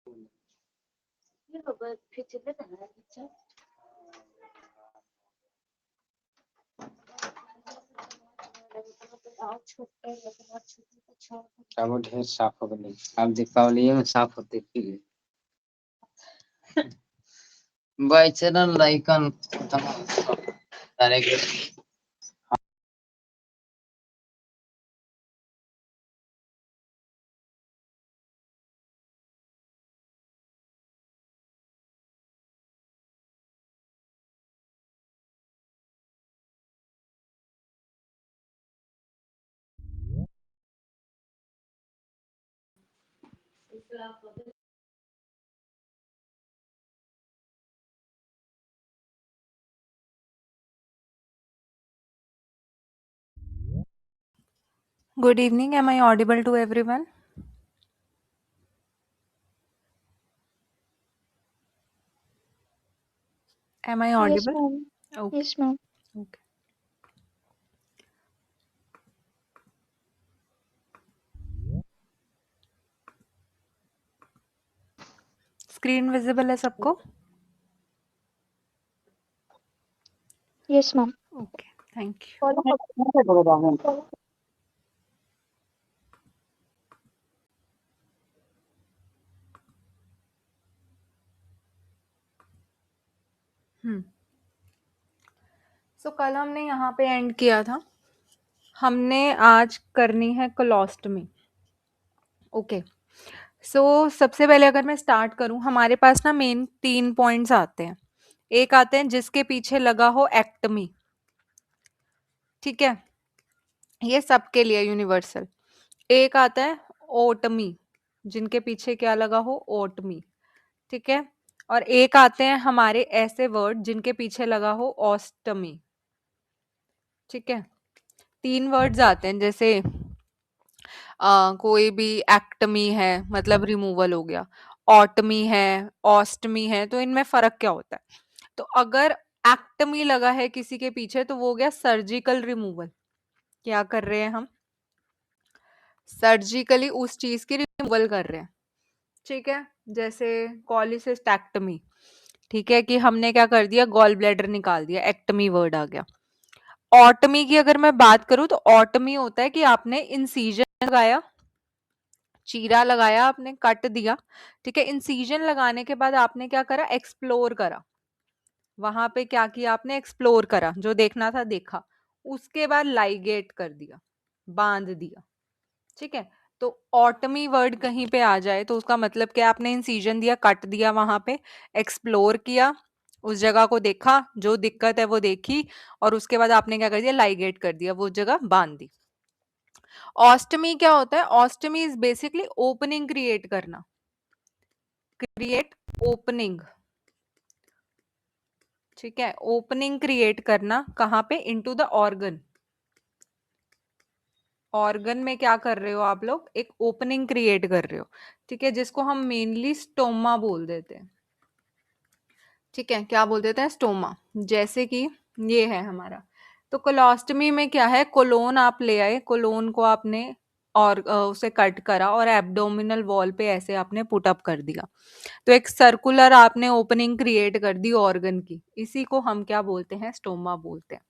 अब वो ढेर साफ हो गई। अब दीपावली में साफ होते फिर बैचलर लाइकन direct Good evening. Am I audible to everyone? Am I Yes, audible? ma'am. Okay. Yes, ma'am. Okay. Screen visible है सबको? Yes, ma'am. Okay. Thank you. So कल हमने यहाँ पे एंड किया था. हमने आज करनी है कोलोस्टमी. ओके. सो सबसे पहले अगर मैं स्टार्ट करूं, हमारे पास ना मेन 3 पॉइंट्स आते हैं. एक आते हैं जिसके पीछे लगा हो एक्टमी. ठीक है, ये सबके लिए यूनिवर्सल. एक आता है ओटमी, जिनके पीछे क्या लगा हो ओटमी. ठीक है, और एक आते हैं हमारे ऐसे वर्ड जिनके पीछे लगा हो ऑस्टमी. ठीक है, 3 वर्ड्स आते हैं. जैसे कोई भी एक्टमी है मतलब रिमूवल हो गया, ऑटमी है, ऑस्टमी है, तो इनमें फर्क क्या होता है? तो अगर एक्टमी लगा है किसी के पीछे तो वो हो गया सर्जिकल रिमूवल. क्या कर रहे हैं हम? सर्जिकली उस चीज की रिमूवल कर रहे हैं. ठीक है, जैसे कॉलिसिस्टेक्टमी. ठीक है, कि हमने क्या कर दिया, गॉल ब्लैडर निकाल दिया, एक्टमी वर्ड आ गया. ऑटमी की अगर मैं बात करूं तो ऑटमी होता है कि आपने इंसीजन लगाया, चीरा लगाया, आपने कट दिया. ठीक है, इंसीजन लगाने के बाद आपने क्या करा, एक्सप्लोर करा. वहां पे क्या किया आपने, एक्सप्लोर करा, जो देखना था देखा. उसके बाद लाइगेट कर दिया, बांध दिया. ठीक है, तो ऑटमी वर्ड कहीं पे आ जाए तो उसका मतलब क्या, आपने इंसीजन दिया, कट दिया, वहां पे एक्सप्लोर किया, उस जगह को देखा, जो दिक्कत है वो देखी, और उसके बाद आपने क्या कर दिया, लाइगेट कर दिया, वो जगह बांध दी. ऑस्टमी क्या होता है? ऑस्टमी इज बेसिकली ओपनिंग क्रिएट करना, क्रिएट ओपनिंग. ठीक है, ओपनिंग क्रिएट करना कहाँ पे, इनटू द ऑर्गन. ऑर्गन में क्या कर रहे हो आप लोग, एक ओपनिंग क्रिएट कर रहे हो. ठीक है, जिसको हम मेनली स्टोमा बोल देते हैं. ठीक है, क्या बोल देते हैं, स्टोमा. जैसे कि ये है हमारा, तो कोलोस्टमी में क्या है, कोलोन आप ले आए, कोलोन को आपने और उसे कट करा और एब्डोमिनल वॉल पे ऐसे आपने पुट अप कर दिया, तो एक सर्कुलर आपने ओपनिंग क्रिएट कर दी ऑर्गन की. इसी को हम क्या बोलते हैं, स्टोमा बोलते हैं.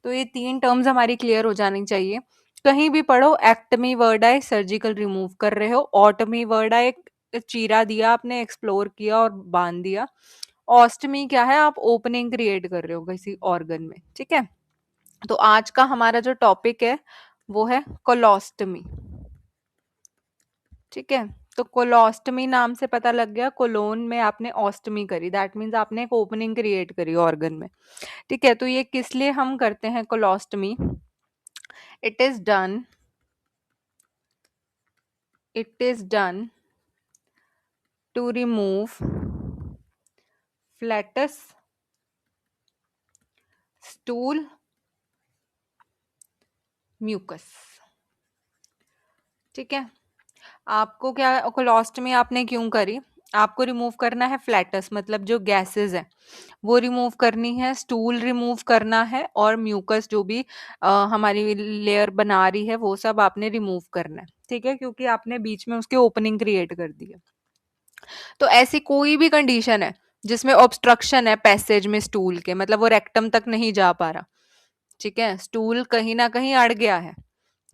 तो ये 3 टर्म्स हमारी क्लियर हो जानी चाहिए. कहीं भी पढ़ो, एक्टमी वर्ड आए सर्जिकल रिमूव कर रहे हो, ऑटमी वर्ड आए चीरा दिया आपने, एक्सप्लोर किया और बांध दिया, ऑस्टमी क्या है, आप ओपनिंग क्रिएट कर रहे हो किसी ऑर्गन में. ठीक है, तो आज का हमारा जो टॉपिक है वो है कोलोस्टमी. ठीक है, तो कोलोस्टमी नाम से पता लग गया, कोलोन में आपने ऑस्टमी करी, दैट मीन्स आपने एक ओपनिंग क्रिएट करी ऑर्गन में. ठीक है, तो ये किस लिए हम करते हैं colostomy? It is done to remove flatus, stool, mucus. ठीक है, आपको क्या, कोलोस्टमी आपने क्यों करी? आपको रिमूव करना है फ्लैटस, मतलब जो गैसेस है वो रिमूव करनी है, स्टूल रिमूव करना है, और म्यूकस जो भी हमारी लेयर बना रही है वो सब आपने रिमूव करना है. ठीक है, क्योंकि आपने बीच में उसके ओपनिंग क्रिएट कर दी है. तो ऐसी कोई भी कंडीशन है जिसमें ऑब्स्ट्रक्शन है पैसेज में स्टूल के, मतलब वो रेक्टम तक नहीं जा पा रहा, ठीक है, स्टूल कहीं ना कहीं अड़ गया है,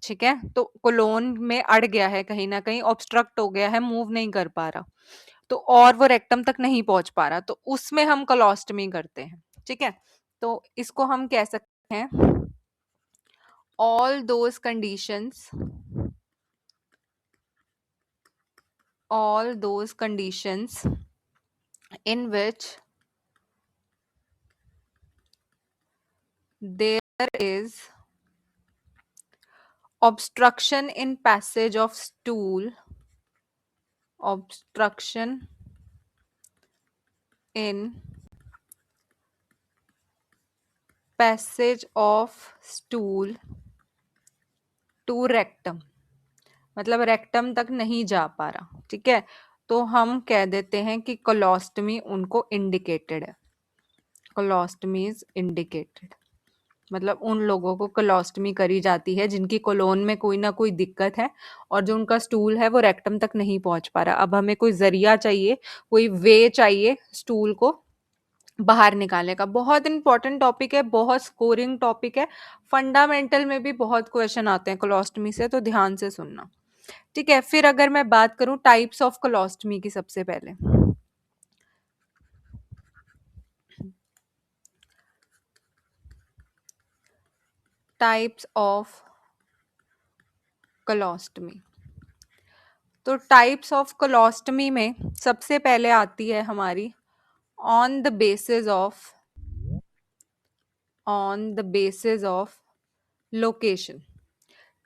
ठीक है, तो कोलोन में अड़ गया है, कहीं ना कहीं ऑब्स्ट्रक्ट हो गया है, मूव नहीं कर पा रहा, तो और वो रेक्टम तक नहीं पहुंच पा रहा, तो उसमें हम कोलोस्टमी करते हैं, ठीक है। तो इसको हम कह सकते हैं all those conditions, all those conditions in which there is obstruction in passage of stool, obstruction in passage of stool to rectum, मतलब रेक्टम तक नहीं जा पा रहा, ठीक है, तो हम कह देते हैं कि कोलोस्टमी उनको इंडिकेटेड है, कोलोस्टमी इज इंडिकेटेड, मतलब उन लोगों को कोलोस्टमी करी जाती है जिनकी कोलोन में कोई ना कोई दिक्कत है और जो उनका स्टूल है वो रेक्टम तक नहीं पहुंच पा रहा। अब हमें कोई जरिया चाहिए, कोई वे चाहिए स्टूल को बाहर निकालने का। बहुत इंपॉर्टेंट टॉपिक है, बहुत स्कोरिंग टॉपिक है, फंडामेंटल में भी बहुत क्वेश्चन आते हैं कोलोस्टमी से, तो ध्यान से सुनना, ठीक है। फिर अगर मैं बात करूं टाइप्स ऑफ कोलोस्टमी की, सबसे पहले टाइप्स ऑफ कोलोस्टमी, तो टाइप्स ऑफ कोलोस्टमी में सबसे पहले आती है हमारी on the basis of location,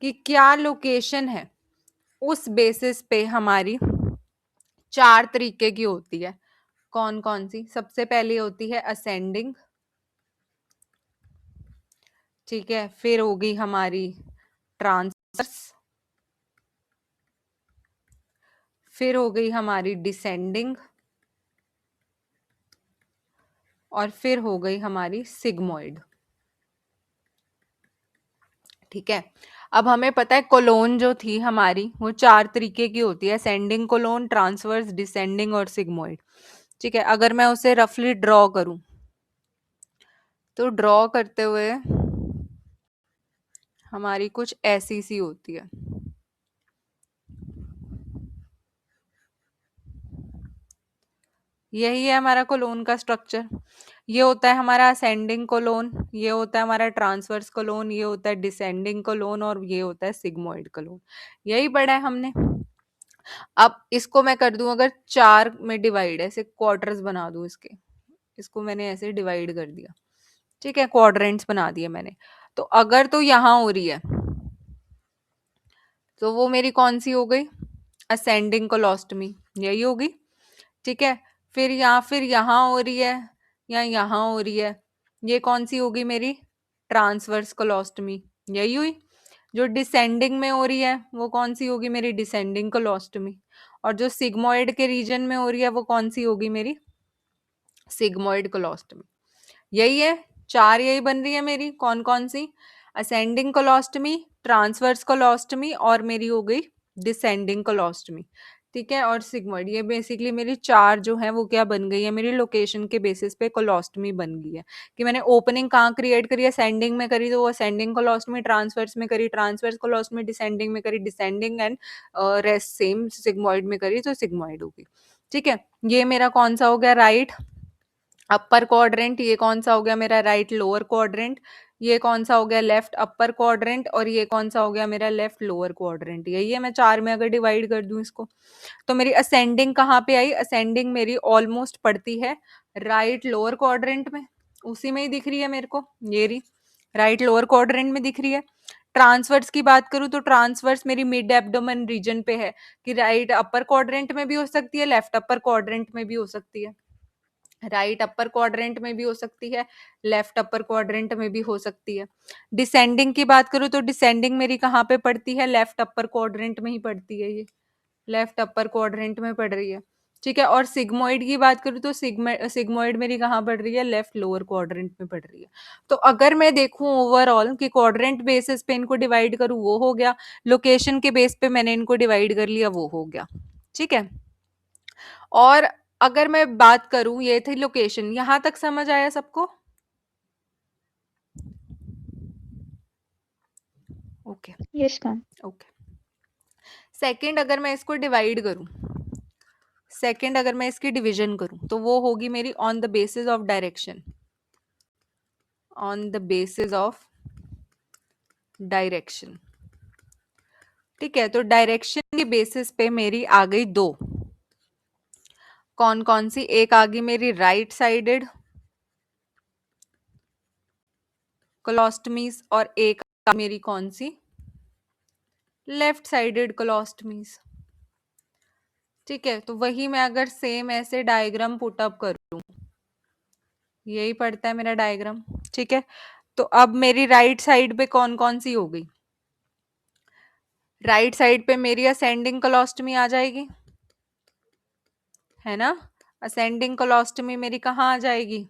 कि क्या लोकेशन है, उस बेसिस पे हमारी 4 तरीके की होती है। कौन कौन सी? सबसे पहले होती है असेंडिंग, ठीक है, फिर होगी हमारी ट्रांसवर्स, फिर हो गई हमारी डिसेंडिंग, और फिर हो गई हमारी सिग्मोइड, ठीक है। अब हमें पता है कोलोन जो थी हमारी वो 4 तरीके की होती है, असेंडिंग कोलोन, ट्रांसवर्स, डिसेंडिंग और सिग्मोइड, ठीक है। अगर मैं उसे रफली ड्रॉ करूं, तो ड्रॉ करते हुए हमारी कुछ ऐसी सी होती है, यही है हमारा कोलोन का स्ट्रक्चर। ये होता है हमारा असेंडिंग कोलोन, ये होता है हमारा ट्रांसवर्स कोलोन, ये होता है डिसेंडिंग कोलोन, और ये होता है सिग्मोइड कोलोन। यही पढ़ा है हमने। अब इसको मैं कर दूं अगर 4 में डिवाइड, ऐसे क्वार्टर्स बना दूं इसके, इसको मैंने ऐसे डिवाइड कर दिया, ठीक है, क्वाड्रेंट्स बना दिए मैंने। तो अगर तो यहां हो रही है तो वो मेरी कौन सी हो गई? असेंडिंग कोलोस्टमी, यही होगी, ठीक है। फिर यहाँ हो रही है या यहाँ हो रही है, ये कौन सी होगी मेरी? ट्रांसवर्स कोलोस्टमी, यही हुई। जो डिसेंडिंग में हो रही है वो कौन सी होगी? मेरी डिसेंडिंग कोलोस्टमी। और जो सिग्मोइड के रीजन में हो रही है वो कौन सी होगी? मेरी सिग्मोइड कोलोस्टमी। यही है, 4 यही बन रही है मेरी। कौन कौन सी? असेंडिंग कोलोस्टमी, ट्रांसवर्स कोलोस्टमी, और मेरी हो गई डिसेंडिंग कोलोस्टमी, ठीक है, और सिग्मोइड। ये बेसिकली मेरी 4 जो है वो क्या बन गई है? मेरी लोकेशन के बेसिस पे कोलोस्टमी बन गई है, कि मैंने ओपनिंग कहाँ क्रिएट करी? असेंडिंग में करी, तो वो असेंडिंग कोलोस्टमी, ट्रांसवर्स में करी ट्रांसवर्स कोलोस्टमी, डिसेंडिंग में करी descending, and rest same sigmoid में करी तो सिग्मोइड होगी, ठीक है। ये मेरा कौन सा हो गया? Right upper quadrant. ये कौन सा हो गया मेरा? Right lower quadrant. ये कौन सा हो गया? Left upper quadrant. और ये कौन सा हो गया मेरा? Left lower quadrant. यही है, मैं 4 में अगर डिवाइड कर दूं इसको, तो मेरी असेंडिंग कहाँ पे आई? असेंडिंग मेरी ऑलमोस्ट पड़ती है राइट लोअर क्वाड्रेंट में, उसी में ही दिख रही है मेरे को, ये रही राइट लोअर क्वाड्रेंट में दिख रही है। ट्रांसवर्स की बात करूं तो ट्रांसवर्स मेरी मिड एब्डोमेन रीजन पे है, कि राइट अपर क्वाड्रेंट में भी हो सकती है, लेफ्ट अपर क्वाड्रेंट में भी हो सकती है, राइट अपर क्वाड्रेंट में भी हो सकती है, लेफ्ट अपर क्वाड्रेंट में भी हो सकती है। डिसेंडिंग की बात करूं तो डिसेंडिंग मेरी कहाँ पे पड़ती है? लेफ्ट अपर क्वाड्रेंट में ही पड़ती है, ये लेफ्ट अपर क्वाड्रेंट में पड़ रही है, ठीक है। और सिग्मोइड की बात करूं तो सिग्मोइड मेरी कहाँ पड़ रही है? लेफ्ट लोअर क्वाड्रेंट में पड़ रही है। तो अगर मैं देखूं ओवरऑल कि क्वाड्रेंट बेसिस पे इनको डिवाइड करूं, वो हो गया, लोकेशन के बेस पे मैंने इनको डिवाइड कर लिया, वो हो गया, ठीक है। और अगर मैं बात करूं, ये थी लोकेशन, यहां तक समझ आया सबको? Okay Yes, ma'am. Okay. Second अगर मैं इसको डिवाइड करूं, सेकंड अगर मैं इसकी डिवीजन करूं तो वो होगी मेरी on the basis of direction, on the basis of direction. ठीक है, तो डायरेक्शन के बेसिस पे मेरी आ गई दो, कौन कौन सी? एक आ गई मेरी राइट साइडेड कोलोस्टमीज और एक आ मेरी कौन सी? Left sided कोलोस्टमीज। ठीक है, तो वही मैं अगर सेम ऐसे डायग्राम पुट अप करूं, यही पड़ता है मेरा डायग्राम। ठीक है, तो अब मेरी राइट साइड पे कौन कौन सी हो गई? राइट साइड पे मेरी असेंडिंग कोलोस्टमी आ जाएगी, है ना? असेंडिंग कोलोस्टमी मेरी कहाँ आ जाएगी?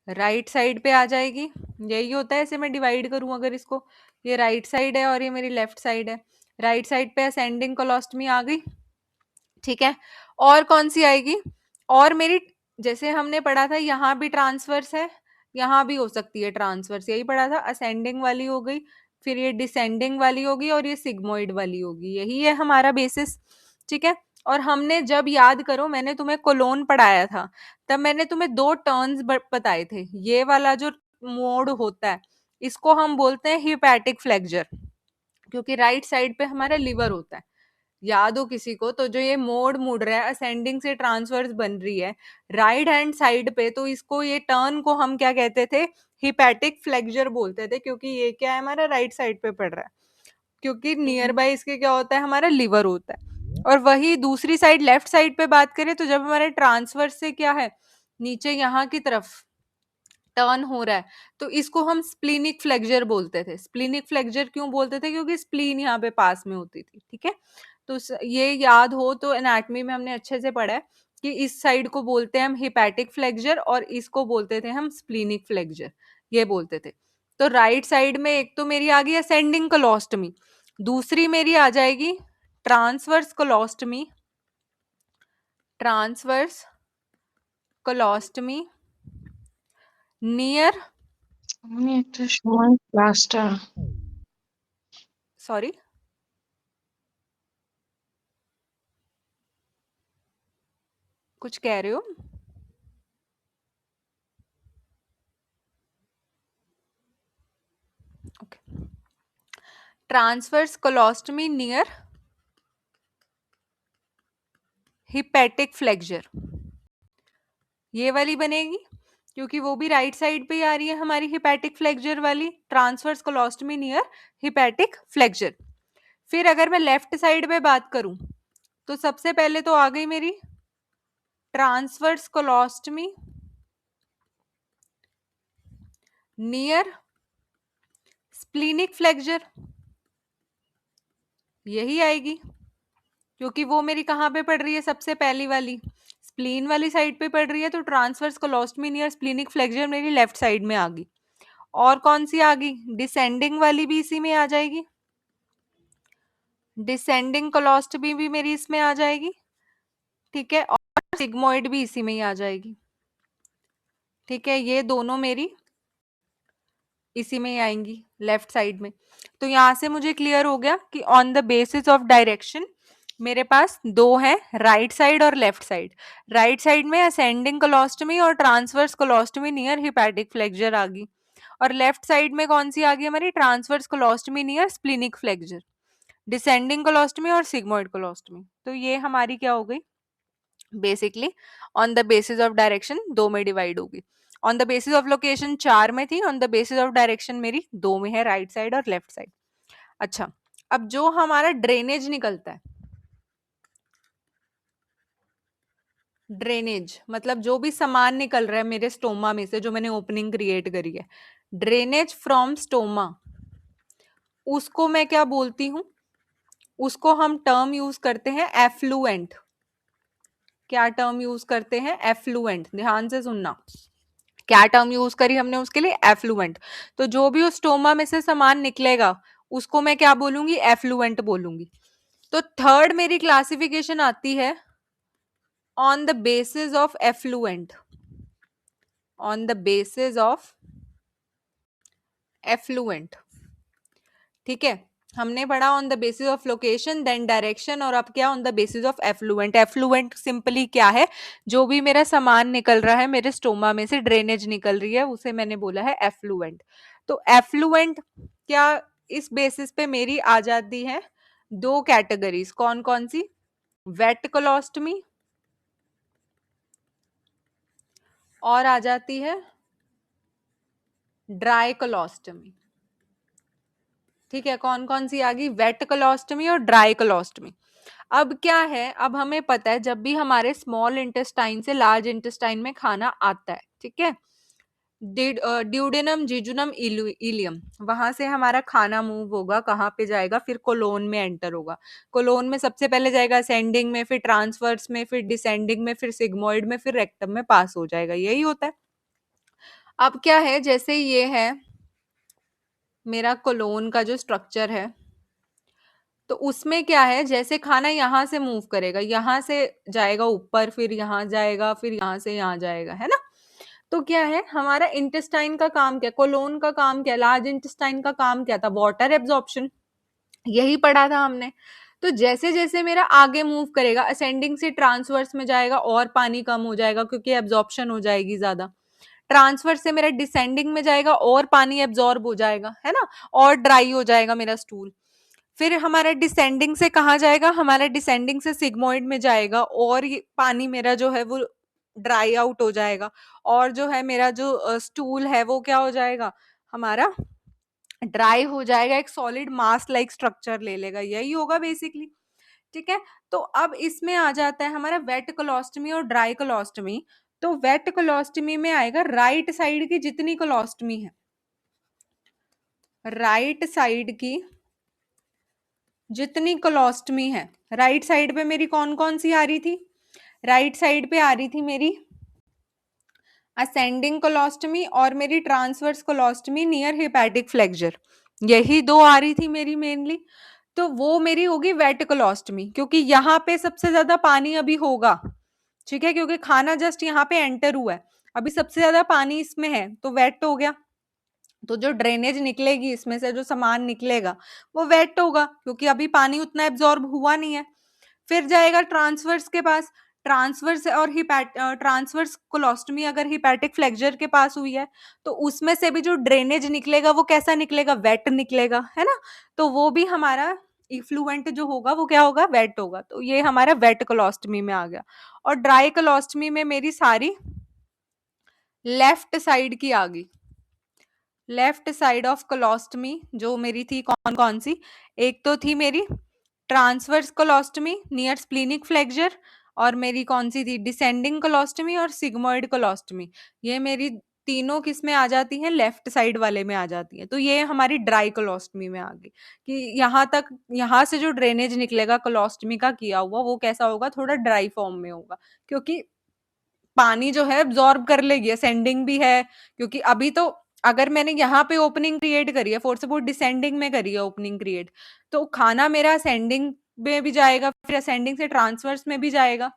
राइट साइड पे आ जाएगी। यही होता है, ऐसे मैं डिवाइड करूं अगर इसको, ये राइट साइड है और ये मेरी लेफ्ट साइड है, राइट साइड पे असेंडिंग कोलोस्टमी आ गई। ठीक है, और कौन सी आएगी? और मेरी, जैसे हमने पढ़ा था यहाँ भी ट्रांसवर्स है, यहाँ भी हो सकती है ट्रांसवर्स, यही पढ़ा था। असेंडिंग वाली हो गई, फिर ये डिसेंडिंग वाली होगी और ये सिग्मोइड वाली होगी, यही है हमारा बेसिस। ठीक है, और हमने जब, याद करो, मैंने तुम्हें कोलोन पढ़ाया था, तब मैंने तुम्हें दो टर्न्स बताए थे। ये वाला जो मोड होता है, इसको हम बोलते हैं हिपैटिक फ्लेक्चर, क्योंकि राइट साइड पे हमारा लिवर होता है। याद हो किसी को तो, जो ये मोड मुड़ रहा है, असेंडिंग से ट्रांसवर्स बन रही है राइट हैंड साइड पे, तो इसको, ये टर्न को हम क्या कहते थे? हिपैटिक फ्लेक्चर बोलते थे, क्योंकि ये क्या है, हमारा राइट साइड पे पड़ रहा है, क्योंकि नियर बाय इसके क्या होता है, हमारा लिवर होता है। और वही दूसरी साइड, लेफ्ट साइड पे बात करें, तो जब हमारे ट्रांसवर्स से क्या है, नीचे यहाँ की तरफ टर्न हो रहा है, तो इसको हम स्प्लीनिक फ्लेक्चर बोलते थे। स्प्लीनिक फ्लेक्चर क्यों बोलते थे? क्योंकि स्प्लीन यहाँ पे पास में होती थी। ठीक है, तो ये याद हो तो, एनाटॉमी में हमने अच्छे से पढ़ा है कि इस साइड को बोलते हैं हम हिपैटिक फ्लेक्चर और इसको बोलते थे हम स्प्लीनिक फ्लेक्चर, ये बोलते थे। तो राइट साइड में एक तो मेरी आ गई असेंडिंग कोलोस्टमी, दूसरी मेरी आ जाएगी transverse colostomy, transverse colostomy near, আমি একটা সময় ক্লাসটা सॉरी, कुछ कह रहे हो? Okay, transverse colostomy near hepatic flexure, ये वाली बनेगी, क्योंकि वो भी राइट साइड पे ही आ रही है हमारी हिपैटिक फ्लेक्चर वाली, transverse colostomy near hepatic flexure. फिर अगर मैं लेफ्ट साइड पे बात करूं, तो सबसे पहले तो आ गई मेरी transverse colostomy near splenic flexure, यही आएगी, क्योंकि वो मेरी कहाँ पे पड़ रही है, सबसे पहली वाली स्प्लीन वाली साइड पे पड़ रही है, तो transverse colostomy near splenic flexure मेरी लेफ्ट साइड में आ गई। और कौन सी आ गई? डिसेंडिंग वाली भी इसी में आ जाएगी, डिसेंडिंग कोलोस्टमी भी मेरी इसमें आ जाएगी। ठीक है, और सिग्मोइड भी इसी में ही आ जाएगी। ठीक है, ये दोनों मेरी इसी में ही आएंगी लेफ्ट साइड में। तो यहां से मुझे क्लियर हो गया कि on the basis of direction मेरे पास दो है, राइट साइड और लेफ्ट साइड। राइट साइड में असेंडिंग कोलोस्टमी और transverse colostomy near hepatic flexure आ गई, और लेफ्ट साइड में कौन सी आ गई हमारी? Transverse colostomy near splenic flexure, descending colostomy और सिग्मोइड कोलोस्टमी। तो ये हमारी क्या हो गई? Basically on the basis of direction दो में डिवाइड होगी। On the basis of location 4 में थी, on the basis of direction मेरी 2 में है, राइट साइड और लेफ्ट साइड। अच्छा, अब जो हमारा ड्रेनेज निकलता है, ड्रेनेज मतलब जो भी सामान निकल रहा है मेरे स्टोमा में से, जो मैंने ओपनिंग क्रिएट करी है, ड्रेनेज फ्रॉम स्टोमा, उसको मैं क्या बोलती हूँ? उसको हम टर्म यूज करते हैं एफ्लुएंट। क्या टर्म यूज करते हैं? एफ्लुएंट। ध्यान से सुनना, क्या टर्म यूज करी हमने उसके लिए? एफ्लुएंट। तो जो भी उस स्टोमा में से सामान निकलेगा उसको मैं क्या बोलूंगी? एफ्लुएंट बोलूंगी। तो थर्ड मेरी क्लासिफिकेशन आती है on the basis of effluent, on the basis of effluent, ठीक है। हमने पढ़ा on the basis of location then direction, और अब क्या on the basis of effluent. Effluent simply क्या है, जो भी मेरा सामान निकल रहा है मेरे स्टोमा में से, ड्रेनेज निकल रही है, उसे मैंने बोला है एफ्लुएंट। तो एफ्लुएंट क्या, इस बेसिस पे मेरी आ जाती है दो कैटेगरीज, कौन कौन सी, वेट कोलोस्टमी और आ जाती है ड्राई कोलोस्टमी, ठीक है। कौन कौन सी आ गई, वेट कोलोस्टमी और ड्राई कोलोस्टमी। अब क्या है, अब हमें पता है जब भी हमारे स्मॉल इंटेस्टाइन से लार्ज इंटेस्टाइन में खाना आता है, ठीक है, ड्यूडेनम, जिजुनम, इलियम, वहां से हमारा खाना मूव होगा, कहाँ पे जाएगा, फिर कोलोन में एंटर होगा। कोलोन में सबसे पहले जाएगा असेंडिंग में, फिर ट्रांसवर्स में, फिर डिसेंडिंग में, फिर सिग्मोइड में, फिर रेक्टम में पास हो जाएगा, यही होता है। अब क्या है, जैसे ये है मेरा कोलोन का जो स्ट्रक्चर है, तो उसमें क्या है, जैसे खाना यहाँ से मूव करेगा, यहाँ से जाएगा ऊपर, फिर यहाँ जाएगा, फिर यहाँ से यहाँ जाएगा, है ना। तो क्या है, हमारा इंटेस्टाइन का काम क्या, कोलोन का काम क्या, लार्ज इंटेस्टाइन का काम क्या था, वाटर एब्जॉर्प्शन, यही पढ़ा था हमने। तो जैसे जैसे मेरा आगे मूव करेगा, असेंडिंग से ट्रांसवर्स में जाएगा और पानी कम हो जाएगा क्योंकि एब्जॉर्प्शन हो जाएगी ज्यादा, ट्रांसफर से मेरा डिसेंडिंग में जाएगा और पानी एब्जॉर्ब हो जाएगा, है ना, और ड्राई हो जाएगा मेरा स्टूल। फिर हमारा डिसेंडिंग से कहाँ जाएगा, हमारा डिसेंडिंग से सिग्मोइड में जाएगा और ये पानी मेरा जो है वो ड्राई आउट हो जाएगा, और जो है मेरा जो स्टूल है वो क्या हो जाएगा, हमारा ड्राई हो जाएगा, एक सॉलिड मास लाइक स्ट्रक्चर ले लेगा, यही होगा बेसिकली, ठीक है। तो अब इसमें आ जाता है हमारा वेट कोलोस्टमी और ड्राई कोलोस्टमी। तो वेट कोलोस्टमी में आएगा राइट साइड की जितनी कोलोस्टमी है, राइट साइड की जितनी कोलोस्टमी है, राइट साइड पे मेरी कौन कौन सी आ रही थी, राइट साइड पे आ रही थी मेरी असेंडिंग कोलोस्टमी और मेरी transverse colostomy near hepatic flexor, यही दो आ रही थी मेरी मेनली। तो वो मेरी होगी वेट कोलोस्टमी, क्योंकि यहाँ पे सबसे ज्यादा पानी अभी होगा, ठीक है, क्योंकि खाना जस्ट यहाँ पे एंटर हुआ है, अभी सबसे ज्यादा पानी इसमें है, तो वेट हो गया। तो जो ड्रेनेज निकलेगी, इसमें से जो सामान निकलेगा वो वेट होगा, क्योंकि अभी पानी उतना एब्जॉर्ब हुआ नहीं है। फिर जाएगा ट्रांसवर्स के पास, ट्रांसवर्स और ट्रांसवर्स कोलोस्टमी अगर हिपैटिक फ्लेक्सर के पास हुई है, तो उसमें से भी जो ड्रेनेज निकलेगा वो कैसा निकलेगा, वेट निकलेगा, है ना। तो वो भी हमारा इफ्लुएंट जो होगा वो क्या होगा, वेट होगा। तो ये हमारा वेट कोलोस्टमी में आ गया। और ड्राई कोलोस्टमी में मेरी सारी लेफ्ट साइड की आ गई, लेफ्ट साइड ऑफ कोलोस्टमी जो मेरी थी कौन कौन सी, एक तो थी मेरी transverse colostomy near splenic flexor, और मेरी कौन सी थी डिसेंडिंग कोलोस्टमी और सिग्मोइड कोलोस्टमी, ये मेरी तीनों किस में आ जाती हैं, लेफ्ट साइड वाले में आ जाती हैं। तो ये हमारी ड्राई कोलोस्टमी में आ गई, कि यहाँ तक, यहाँ से जो ड्रेनेज निकलेगा कोलोस्टमी का किया हुआ वो कैसा होगा, थोड़ा ड्राई फॉर्म में होगा, क्योंकि पानी जो है एब्जॉर्ब कर लेगी, असेंडिंग भी है, क्योंकि अभी तो अगर मैंने यहाँ पे ओपनिंग क्रिएट करी है, फॉर सपोज डिसेंडिंग में करी है ओपनिंग क्रिएट, तो खाना मेरा असेंडिंग में भी जाएगा, फिर असेंडिंग से ट्रांसवर्स में भी जाएगा,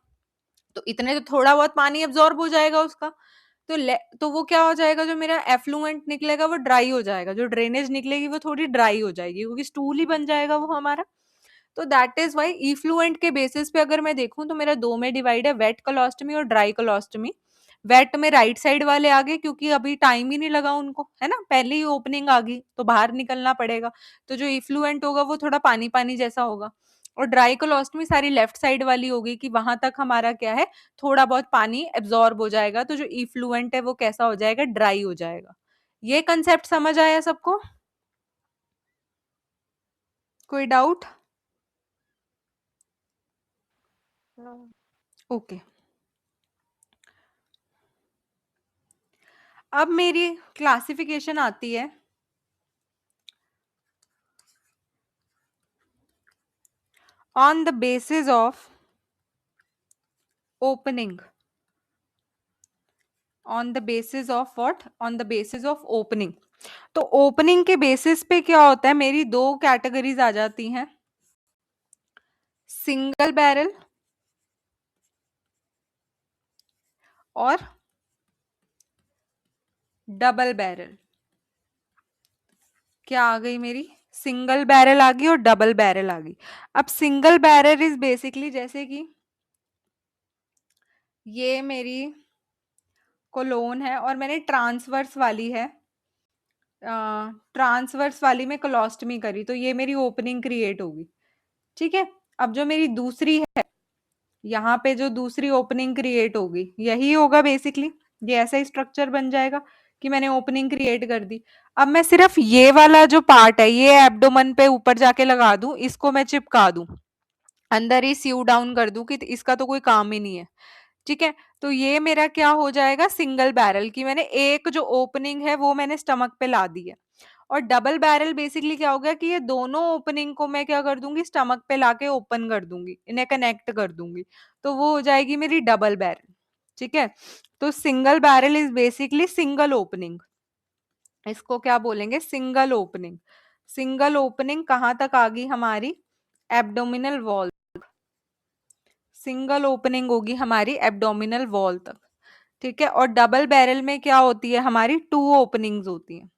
तो इतने तो थोड़ा बहुत पानी एब्जॉर्ब हो जाएगा उसका। तो वो क्या हो जाएगा, जो मेरा एफ्लुएंट निकलेगा वो ड्राई हो जाएगा, जो ड्रेनेज निकलेगी वो थोड़ी ड्राई हो जाएगी, क्योंकि स्टूल ही बन जाएगा वो हमारा। तो दैट इज वाई इफ्लुएंट के बेसिस पे अगर मैं देखूं तो मेरा दो में डिवाइड है, वेट कोलोस्टमी और ड्राई कोलोस्टमी। वेट में राइट साइड वाले आ गए, क्योंकि अभी टाइम ही नहीं लगा उनको, है ना, पहले ही ओपनिंग आ गई तो बाहर निकलना पड़ेगा, तो जो इफ्लुएंट होगा वो थोड़ा पानी पानी जैसा होगा। और ड्राई कोलोस्टमी सारी लेफ्ट साइड वाली होगी, कि वहां तक हमारा क्या है, थोड़ा बहुत पानी एब्जॉर्ब हो जाएगा, तो जो इफ्लुएंट है वो कैसा हो जाएगा, ड्राई हो जाएगा। ये कंसेप्ट समझ आया सबको, कोई डाउट? No. ओके अब मेरी क्लासिफिकेशन आती है on the basis of opening, on the basis of what, on the basis of opening. तो ओपनिंग के बेसिस पे क्या होता है, मेरी दो कैटेगरीज आ जाती हैं, सिंगल बैरल और डबल बैरल। क्या आ गई मेरी? सिंगल बैरल आ गई और डबल बैरल आ गई। अब सिंगल बैरल इज बेसिकली जैसे कि ये मेरी कोलोन है और मैंने ट्रांसवर्स वाली है, ट्रांसवर्स वाली में कोलोस्टमी करी, तो ये मेरी ओपनिंग क्रिएट होगी। ठीक है, अब जो मेरी दूसरी है, यहाँ पे जो दूसरी ओपनिंग क्रिएट होगी यही होगा बेसिकली, ये ऐसा ही स्ट्रक्चर बन जाएगा कि मैंने ओपनिंग क्रिएट कर दी। अब मैं सिर्फ ये वाला जो पार्ट है ये एब्डोमेन पे ऊपर जाके लगा दूं, इसको मैं चिपका दूं, अंदर ही सीव डाउन कर दूं कि इसका तो कोई काम ही नहीं है। ठीक है, तो ये मेरा क्या हो जाएगा? सिंगल बैरल की मैंने एक जो ओपनिंग है वो मैंने स्टमक पे ला दी है। और डबल बैरल बेसिकली क्या हो गया कि ये दोनों ओपनिंग को मैं क्या कर दूंगी? स्टमक पे लाके ओपन कर दूंगी, इन्हें कनेक्ट कर दूंगी, तो वो हो जाएगी मेरी डबल बैरल। ठीक है, तो single barrel is basically single opening, इसको क्या बोलेंगे? Single opening. सिंगल ओपनिंग कहाँ तक आ गई हमारी? एब्डोमिनल वॉल, सिंगल ओपनिंग होगी हमारी एब्डोमिनल वॉल तक। ठीक है, और डबल बैरल में क्या होती है हमारी? 2 ओपनिंग्स होती हैं।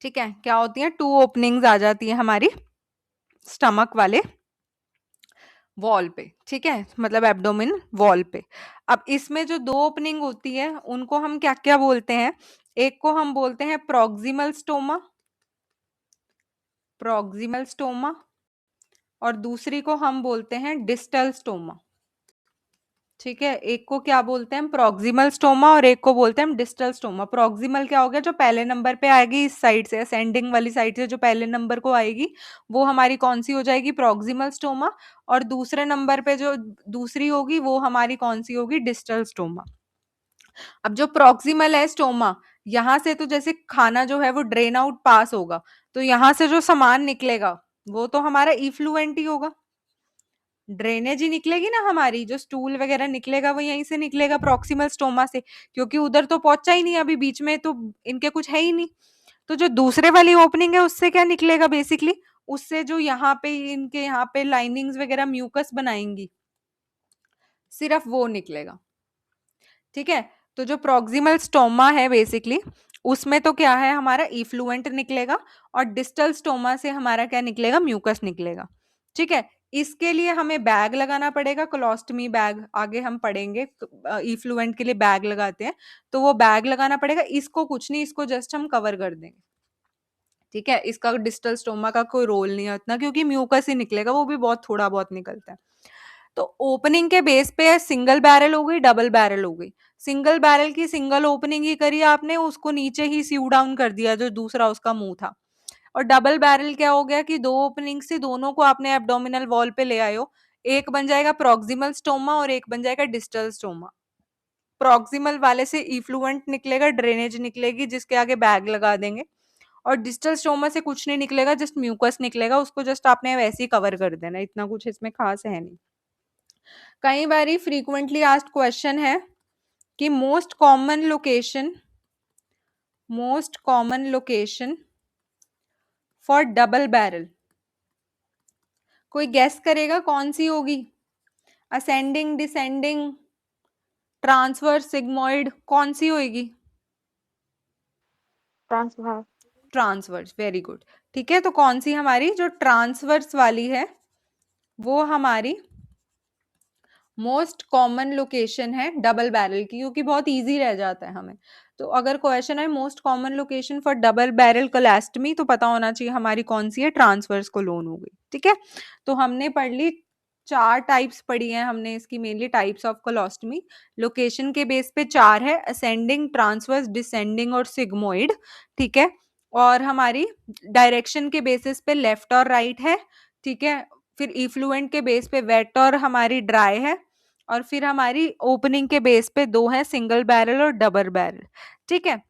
ठीक है, क्या होती हैं? 2 ओपनिंग्स आ जाती है हमारी स्टमक वाले वॉल पे। ठीक है, मतलब एब्डोमिन वॉल पे। अब इसमें जो 2 ओपनिंग होती है उनको हम क्या क्या बोलते हैं? एक को हम बोलते हैं प्रॉक्सिमल स्टोमा, प्रॉक्सिमल स्टोमा, और दूसरी को हम बोलते हैं डिस्टल स्टोमा। ठीक है, एक को क्या बोलते हैं? प्रॉक्सिमल स्टोमा, और एक को बोलते हैं डिस्टल स्टोमा। प्रॉक्सिमल क्या हो गया? जो पहले नंबर पे आएगी इस साइड से, असेंडिंग वाली साइड से जो पहले नंबर को आएगी वो हमारी कौन सी हो जाएगी? Proximal stoma. और दूसरे नंबर पे जो दूसरी होगी वो हमारी कौन सी होगी? Distal stoma. अब जो प्रॉक्सिमल है स्टोमा, यहाँ से तो जैसे खाना जो है वो ड्रेन आउट पास होगा, तो यहाँ से जो सामान निकलेगा वो तो हमारा इफ्लुएंट ही होगा, ड्रेनेज ही निकलेगी ना हमारी, जो स्टूल वगैरह निकलेगा वो यहीं से निकलेगा प्रॉक्सिमल स्टोमा से, क्योंकि उधर तो पहुंचा ही नहीं, अभी बीच में तो इनके कुछ है ही नहीं। तो जो दूसरे वाली ओपनिंग है उससे क्या निकलेगा बेसिकली? उससे जो यहाँ पे इनके यहाँ पे लाइनिंग्स वगैरह म्यूकस बनाएंगी, सिर्फ वो निकलेगा। ठीक है, तो जो प्रॉक्सिमल स्टोमा है बेसिकली उसमें तो क्या है हमारा? इफ्लुएंट निकलेगा, और डिस्टल स्टोमा से हमारा क्या निकलेगा? म्यूकस निकलेगा। ठीक है, इसके लिए हमें बैग लगाना पड़ेगा, कोलोस्टमी बैग, आगे हम पढ़ेंगे इफ्लुएंट के लिए बैग लगाते हैं, तो वो बैग लगाना पड़ेगा। इसको कुछ नहीं, इसको जस्ट हम कवर कर देंगे। ठीक है, इसका डिस्टल स्टोमा का कोई रोल नहीं है उतना, क्योंकि म्यूकस ही निकलेगा, वो भी बहुत थोड़ा बहुत निकलता है। तो ओपनिंग के बेस पे सिंगल बैरल हो गई, डबल बैरल हो गई। सिंगल बैरल की सिंगल ओपनिंग ही करी आपने, उसको नीचे ही सीव डाउन कर दिया जो दूसरा उसका मुंह था। और डबल बैरल क्या हो गया कि 2 ओपनिंग से दोनों को आपने एब्डोमिनल वॉल पे ले आए हो, एक बन जाएगा प्रॉक्सिमल स्टोमा और एक बन जाएगा डिस्टल स्टोमा। प्रॉक्सिमल वाले से इफ्लुएंट निकलेगा, ड्रेनेज निकलेगी जिसके आगे बैग लगा देंगे, और डिस्टल स्टोमा से कुछ नहीं निकलेगा, जस्ट म्यूकस निकलेगा, उसको जस्ट आपने वैसे ही कवर कर देना, इतना कुछ इसमें खास है नहीं। कई बारी फ्रीक्वेंटली आस्क्ड क्वेश्चन है कि most common location for double barrel, कोई गेस करेगा कौन सी होगी? असेंडिंग, डिसेंडिंग, ट्रांसवर्स, सिग्मोइड, कौन सी होगी? ट्रांसवर्स। Transverse, very good. ठीक है, तो कौन सी हमारी जो ट्रांसवर्स वाली है वो हमारी मोस्ट कॉमन लोकेशन है डबल बैरल की, क्योंकि बहुत इजी रह जाता है हमें। तो अगर क्वेश्चन है most common location for double barrel colostomy, तो पता होना चाहिए हमारी कौन सी है? ट्रांसवर्स कोलोन हो गई। ठीक है, तो हमने पढ़ ली, 4 टाइप्स पढ़ी हैं हमने इसकी, mainly types of colostomy. Location के बेस पे 4 है, असेंडिंग, ट्रांसवर्स, डिसेंडिंग और सिग्मोइड। ठीक है, और हमारी डायरेक्शन के बेसिस पे लेफ्ट और राइट है। ठीक है, फिर इफ्लुएंट के बेस पे वेट और हमारी ड्राई है, और फिर हमारी ओपनिंग के बेस पे 2 है, सिंगल बैरल और डबल बैरल। ठीक है,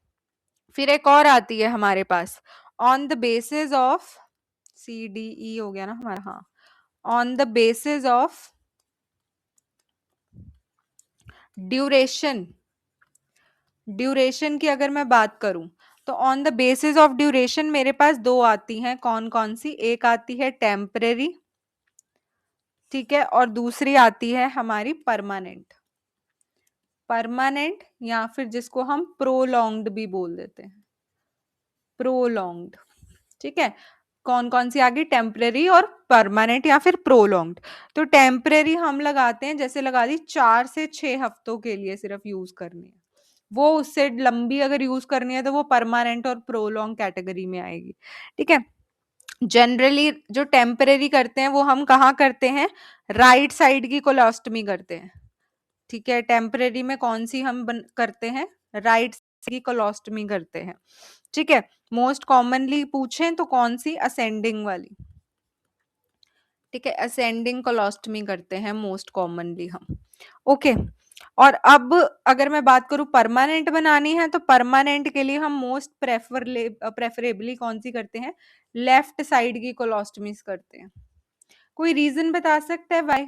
फिर एक और आती है हमारे पास, on the basis of CDE हो गया ना हमारा, हाँ, on the basis of duration, duration की अगर मैं बात करूं तो on the basis of duration मेरे पास 2 आती हैं, कौन कौन सी? एक आती है टेम्परेरी, ठीक है, और दूसरी आती है हमारी परमानेंट। परमानेंट या फिर जिसको हम प्रोलॉन्ग्ड भी बोल देते हैं, प्रोलॉन्ग्ड। ठीक है, कौन कौन सी आ गई, टेम्परेरी और परमानेंट या फिर प्रोलॉन्ग्ड। तो टेम्परेरी हम लगाते हैं, जैसे लगा दी 4 से 6 हफ्तों के लिए सिर्फ यूज करनी है, वो उससे लंबी अगर यूज करनी है तो वो परमानेंट और प्रोलॉन्ग कैटेगरी में आएगी। ठीक है, जनरली जो टेम्परेरी करते हैं वो हम कहाँ करते हैं, राइट साइड की कोलोस्टमी करते हैं। ठीक है, टेम्परेरी में कौन सी हम करते हैं, राइट की कोलोस्टमी करते हैं। ठीक है, मोस्ट कॉमनली पूछें तो कौन सी, असेंडिंग वाली। ठीक है, असेंडिंग कोलोस्टमी करते हैं मोस्ट कॉमनली हम। ओके, और अब अगर मैं बात करूं परमानेंट बनानी है तो परमानेंट के लिए हम मोस्ट प्रेफरेबली कौन सी करते हैं, लेफ्ट साइड की कोलोस्टमीज करते हैं। कोई रीजन बता सकता है वाई,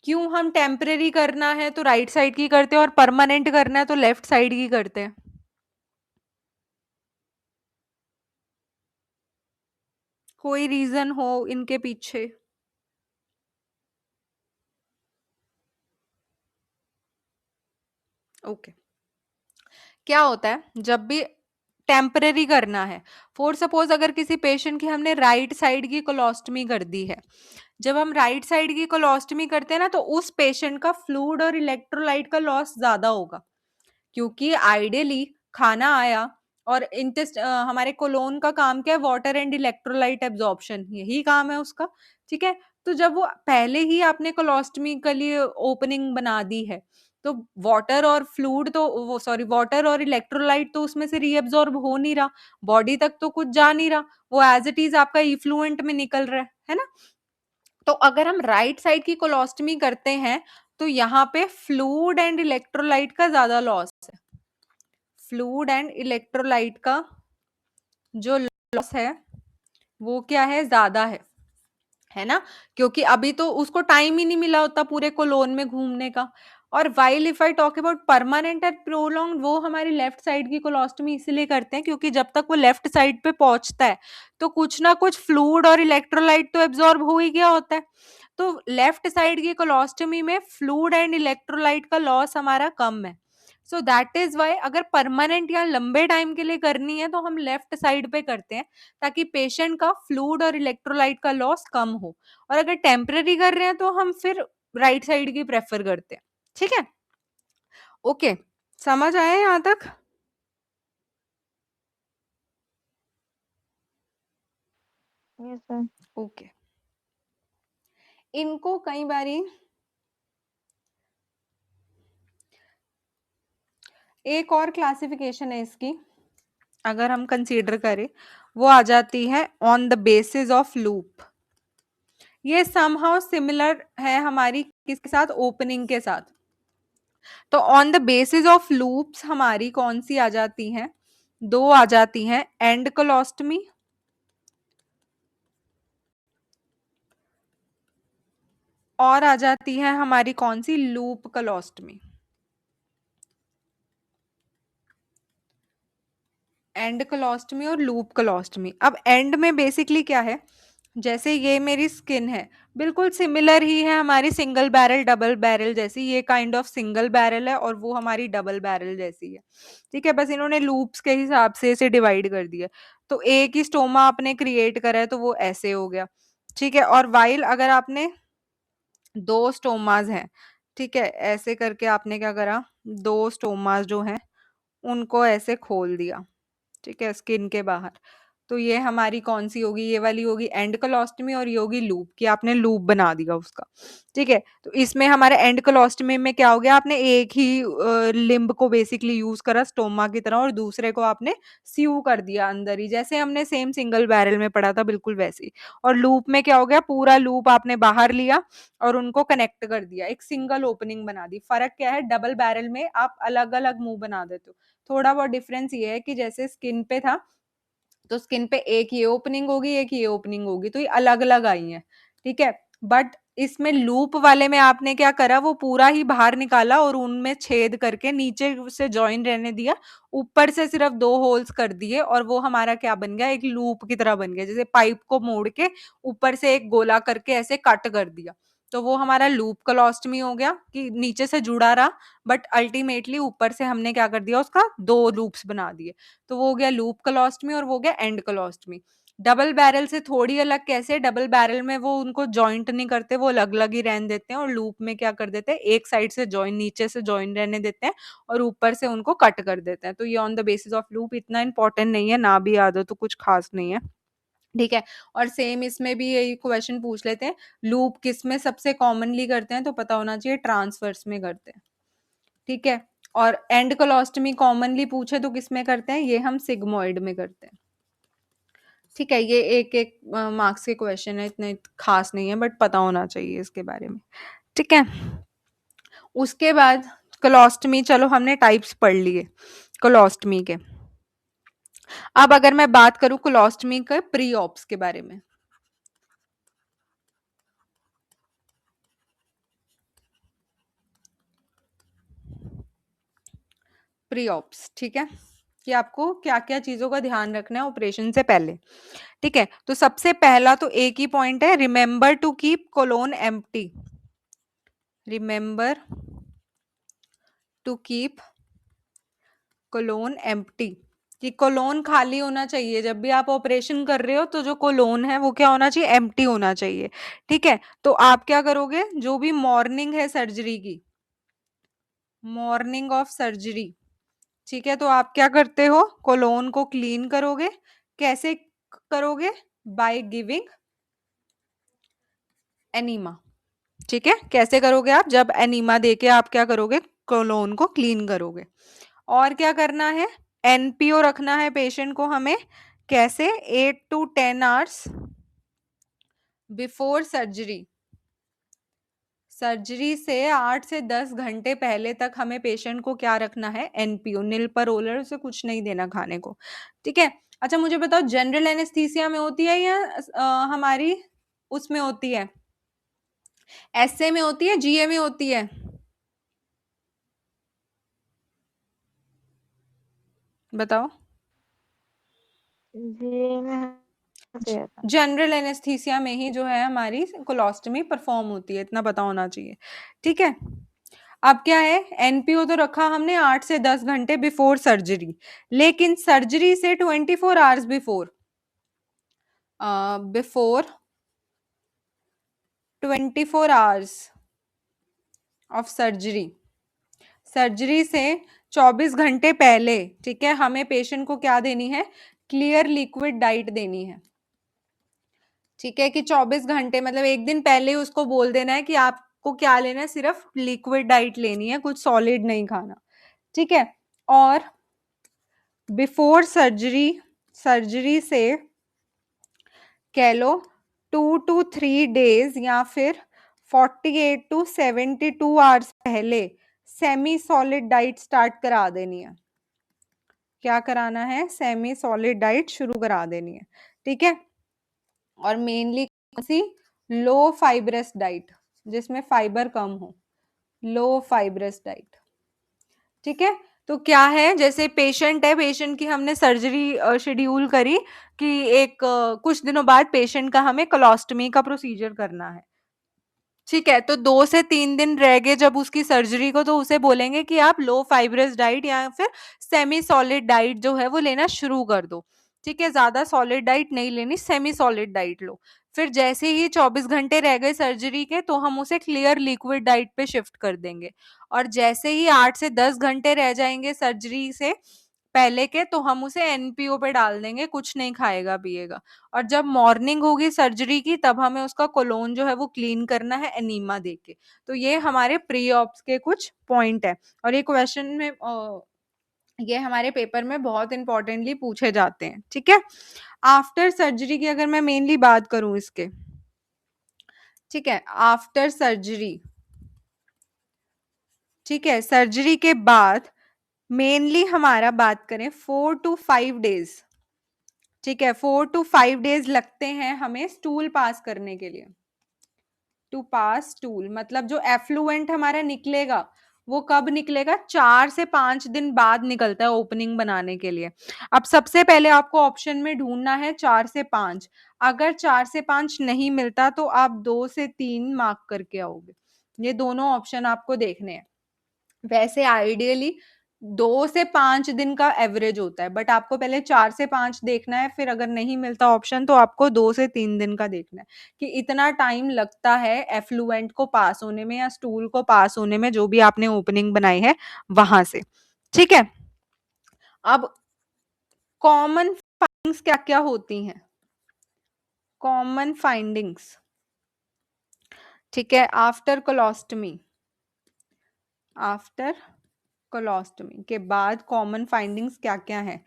क्यों हम टेम्परेरी करना है तो राइट साइड की करते हैं और परमानेंट करना है तो लेफ्ट साइड की करते हैं? कोई रीजन हो इनके पीछे? ओके, क्या होता है जब भी टेम्परेरी करना है, फॉर सपोज अगर किसी पेशेंट की हमने राइट साइड की कोलोस्टमी कर दी है, जब हम राइट साइड की कोलोस्टमी करते हैं ना तो उस पेशेंट का फ्लूइड और इलेक्ट्रोलाइट का लॉस ज्यादा होगा, क्योंकि आइडियली खाना आया और हमारे कोलोन का काम क्या है, वाटर एंड इलेक्ट्रोलाइट एब्जॉर्प्शन, यही काम है उसका। ठीक है, तो जब वो पहले ही आपने कोलोस्टमी के लिए ओपनिंग बना दी है तो वाटर और फ्लूइड तो वो सॉरी वाटर और इलेक्ट्रोलाइट तो उसमें से रीअब्सॉर्ब हो नहीं रहा, बॉडी तक तो कुछ जा नहीं रहा, वो एज इट इज आपका इफ्लुएंट में निकल रहा है ना। तो अगर हम राइट साइड की कोलोस्टमी करते हैं तो यहाँ पे फ्लूइड एंड इलेक्ट्रोलाइट का ज्यादा लॉस है, फ्लूइड एंड इलेक्ट्रोलाइट का जो लॉस है वो क्या है, ज्यादा है ना, क्योंकि अभी तो उसको टाइम ही नहीं मिला होता पूरे कोलोन में घूमने का। और while if I talk about permanent and prolong, वो हमारी लेफ्ट साइड की कोलोस्टमी इसलिए करते हैं क्योंकि जब तक वो लेफ्ट साइड पे पहुंचता है तो कुछ ना कुछ फ्लूइड और इलेक्ट्रोलाइट तो एब्जॉर्ब हो ही गया होता है। तो लेफ्ट साइड की कोलोस्टमी में फ्लूइड एंड इलेक्ट्रोलाइट का लॉस हमारा कम है। सो दैट इज वाई अगर परमानेंट या लंबे टाइम के लिए करनी है तो हम लेफ्ट साइड पे करते हैं, ताकि पेशेंट का फ्लूइड और इलेक्ट्रोलाइट का लॉस कम हो। और अगर टेम्पररी कर रहे हैं तो हम फिर राइट साइड की प्रेफर करते हैं। ठीक है, ओके, समझ आया यहाँ तक? Yes sir. ओके, इनको कई बारी एक और क्लासिफिकेशन है इसकी, अगर हम कंसीडर करें, वो आ जाती है on the basis of loop. ये समहाउ सिमिलर है हमारी किसके साथ, ओपनिंग के साथ। तो on the basis of loops हमारी कौन सी आ जाती हैं, दो आ जाती हैं, एंड कोलोस्टमी और आ जाती है हमारी कौन सी, लूप कोलोस्टमी। एंड कोलोस्टमी और लूप कोलोस्टमी। अब एंड में बेसिकली क्या है, जैसे ये मेरी स्किन है, बिल्कुल सिमिलर ही है हमारी सिंगल बैरल डबल बैरल जैसी, ये काइंड ऑफ सिंगल बैरल है और वो हमारी डबल बैरल जैसी है। ठीक है, बस इन्होंने लूप्स के हिसाब से इसे डिवाइड कर दिया। तो एक ही स्टोमा आपने क्रिएट करा है तो वो ऐसे हो गया। ठीक है, और वाइल अगर आपने दो स्टोमाज हैं, ठीक है, ऐसे करके आपने क्या करा, दो स्टोमाज जो हैं उनको ऐसे खोल दिया, ठीक है, स्किन के बाहर। तो ये हमारी कौन सी होगी, ये वाली होगी एंड कोलोस्टमी और ये होगी लूप, कि आपने लूप बना दिया उसका। ठीक है, तो इसमें हमारे एंड कोलोस्टमी में क्या हो गया, आपने एक ही लिम्ब को बेसिकली यूज करा स्टोमा की तरह और दूसरे को आपने सीव कर दिया अंदर ही, जैसे हमने सेम सिंगल बैरल में पढ़ा था बिल्कुल वैसे ही। और लूप में क्या हो गया, पूरा लूप आपने बाहर लिया और उनको कनेक्ट कर दिया, एक सिंगल ओपनिंग बना दी। फर्क क्या है, डबल बैरल में आप अलग अलग मुंह बना देते हो। थोड़ा बहुत डिफरेंस ये है कि जैसे स्किन पे था तो स्किन पे एक ये ओपनिंग होगी एक ये ओपनिंग होगी, तो ये अलग अलग आई है। ठीक है, बट इसमें लूप वाले में आपने क्या करा, वो पूरा ही बाहर निकाला और उनमें छेद करके नीचे से जॉइन रहने दिया, ऊपर से सिर्फ दो होल्स कर दिए और वो हमारा क्या बन गया, एक लूप की तरह बन गया, जैसे पाइप को मोड़ के ऊपर से एक गोला करके ऐसे कट कर दिया। तो वो हमारा लूप कोलोस्टमी हो गया कि नीचे से जुड़ा रहा, बट अल्टीमेटली ऊपर से हमने क्या कर दिया, उसका 2 लूप्स बना दिए, तो वो हो गया लूप कोलोस्टमी और वो हो गया एंड कोलोस्टमी। डबल बैरल से थोड़ी अलग कैसे, डबल बैरल में वो उनको जॉइंट नहीं करते, वो अलग अलग ही रहने देते हैं, और लूप में क्या कर देते हैं, एक साइड से जॉइन, नीचे से जॉइन रहने देते हैं और ऊपर से उनको कट कर देते हैं। तो ये on the basis of loop इतना इंपॉर्टेंट नहीं है, ना भी याद हो तो कुछ खास नहीं है, ठीक है। और सेम इसमें भी यही क्वेश्चन पूछ लेते हैं, लूप किस में सबसे कॉमनली करते हैं, तो पता होना चाहिए ट्रांसवर्स में करते हैं, ठीक है। और एंड कोलोस्टमी कॉमनली पूछे तो किस में करते हैं, ये हम सिग्मोइड में करते हैं, ठीक है। ये एक एक मार्क्स के क्वेश्चन है, इतने खास नहीं है, बट पता होना चाहिए इसके बारे में, ठीक है। उसके बाद कोलोस्टमी, चलो हमने टाइप्स पढ़ लिए कोलोस्टमी के। अब अगर मैं बात करूं कोलोस्टमी के प्री ऑप्स के बारे में, प्री ऑप्स, ठीक है, कि आपको क्या क्या चीजों का ध्यान रखना है ऑपरेशन से पहले, ठीक है। तो सबसे पहला तो एक ही पॉइंट है, remember to keep colon empty, remember to keep colon empty, कि कोलोन खाली होना चाहिए, जब भी आप ऑपरेशन कर रहे हो तो जो कोलोन है वो क्या होना चाहिए, एम्प्टी होना चाहिए, ठीक है। तो आप क्या करोगे, जो भी मॉर्निंग है सर्जरी की, मॉर्निंग ऑफ सर्जरी, ठीक है, तो आप क्या करते हो, कोलोन को क्लीन करोगे, कैसे करोगे, बाय गिविंग एनीमा, ठीक है। कैसे करोगे आप, जब एनीमा देके आप क्या करोगे, कोलोन को क्लीन करोगे। और क्या करना है, एनपीओ रखना है पेशेंट को हमें, कैसे, 8 to 10 hours before surgery, surgery से 8 से 10 घंटे पहले तक हमें पेशेंट को क्या रखना है, एनपीओ, निलपरोलर से कुछ नहीं देना खाने को, ठीक है। अच्छा मुझे बताओ, जनरल एनेस्थीसिया में होती है या हमारी उसमें होती है, एसए में होती है, जीए में होती है, बताओ। जी में होते हैं था। जनरल एनेस्थीसिया में ही जो है हमारी कोलोस्टमी परफॉर्म होती है, इतना पता होना चाहिए, ठीक है। अब क्या है, एनपीओ तो रखा हमने 8 से 10 घंटे बिफोर सर्जरी, लेकिन सर्जरी से 24 hours before, before 24 hours of surgery, surgery से 24 घंटे पहले, ठीक है, हमें पेशेंट को क्या देनी है, क्लियर लिक्विड डाइट देनी है, ठीक है। कि 24 घंटे मतलब एक दिन पहले ही उसको बोल देना है कि आपको क्या लेना है, सिर्फ लिक्विड डाइट लेनी है, कुछ सॉलिड नहीं खाना, ठीक है। और बिफोर सर्जरी, सर्जरी से कह लो 2 to 3 डेज या फिर 48 to 72 आवर्स पहले सेमी सॉलिड डाइट स्टार्ट करा देनी है, क्या कराना है, सेमी सॉलिड डाइट शुरू करा देनी है, ठीक है। और मेनली कौन सी, लो फाइब्रस डाइट, जिसमें फाइबर कम हो, लो फाइब्रस डाइट, ठीक है। तो क्या है, जैसे पेशेंट है, पेशेंट की हमने सर्जरी शेड्यूल करी कि एक कुछ दिनों बाद पेशेंट का हमें कोलोस्टमी का प्रोसीजर करना है, ठीक है। तो 2 से 3 दिन रह गए जब उसकी सर्जरी को, तो उसे बोलेंगे कि आप लो फाइब्रस डाइट या फिर सेमी सॉलिड डाइट जो है वो लेना शुरू कर दो, ठीक है। ज्यादा सॉलिड डाइट नहीं लेनी, सेमी सॉलिड डाइट लो। फिर जैसे ही 24 घंटे रह गए सर्जरी के, तो हम उसे क्लियर लिक्विड डाइट पे शिफ्ट कर देंगे, और जैसे ही 8 से 10 घंटे रह जाएंगे सर्जरी से पहले के, तो हम उसे एनपीओ पे डाल देंगे, कुछ नहीं खाएगा पिएगा। और जब मॉर्निंग होगी सर्जरी की, तब हमें उसका कोलोन जो है वो क्लीन करना है एनीमा देके। तो ये हमारे प्री ऑप्स के कुछ पॉइंट है, और ये क्वेश्चन में ये हमारे पेपर में बहुत इंपॉर्टेंटली पूछे जाते हैं, ठीक है। आफ्टर सर्जरी की अगर मैं मेनली बात करूं इसके, ठीक है, आफ्टर सर्जरी, ठीक है, सर्जरी के बाद मेनली हमारा बात करें 4 to 5 डेज, ठीक है, 4 to 5 डेज लगते हैं हमें स्टूल पास करने के लिए, टू पास स्टूल, मतलब जो एफ्लुएंट हमारा निकलेगा वो कब निकलेगा? 4 से 5 दिन बाद निकलता है ओपनिंग बनाने के लिए। अब सबसे पहले आपको ऑप्शन में ढूंढना है 4 से 5। अगर 4 से 5 नहीं मिलता तो आप 2 से 3 मार्क करके आओगे। ये दोनों ऑप्शन आपको देखने हैं। वैसे आइडियली 2 से 5 दिन का एवरेज होता है, बट आपको पहले 4 से 5 देखना है, फिर अगर नहीं मिलता ऑप्शन तो आपको 2 से 3 दिन का देखना है कि इतना टाइम लगता है एफ्लुएंट को पास होने में या स्टूल को पास होने में, जो भी आपने ओपनिंग बनाई है वहां से। ठीक है, अब कॉमन फाइंडिंग्स क्या क्या होती हैं? कॉमन फाइंडिंग्स, ठीक है, आफ्टर कोलोस्टमी, आफ्टर कोलोस्टमी के बाद कॉमन फाइंडिंग्स क्या क्या है?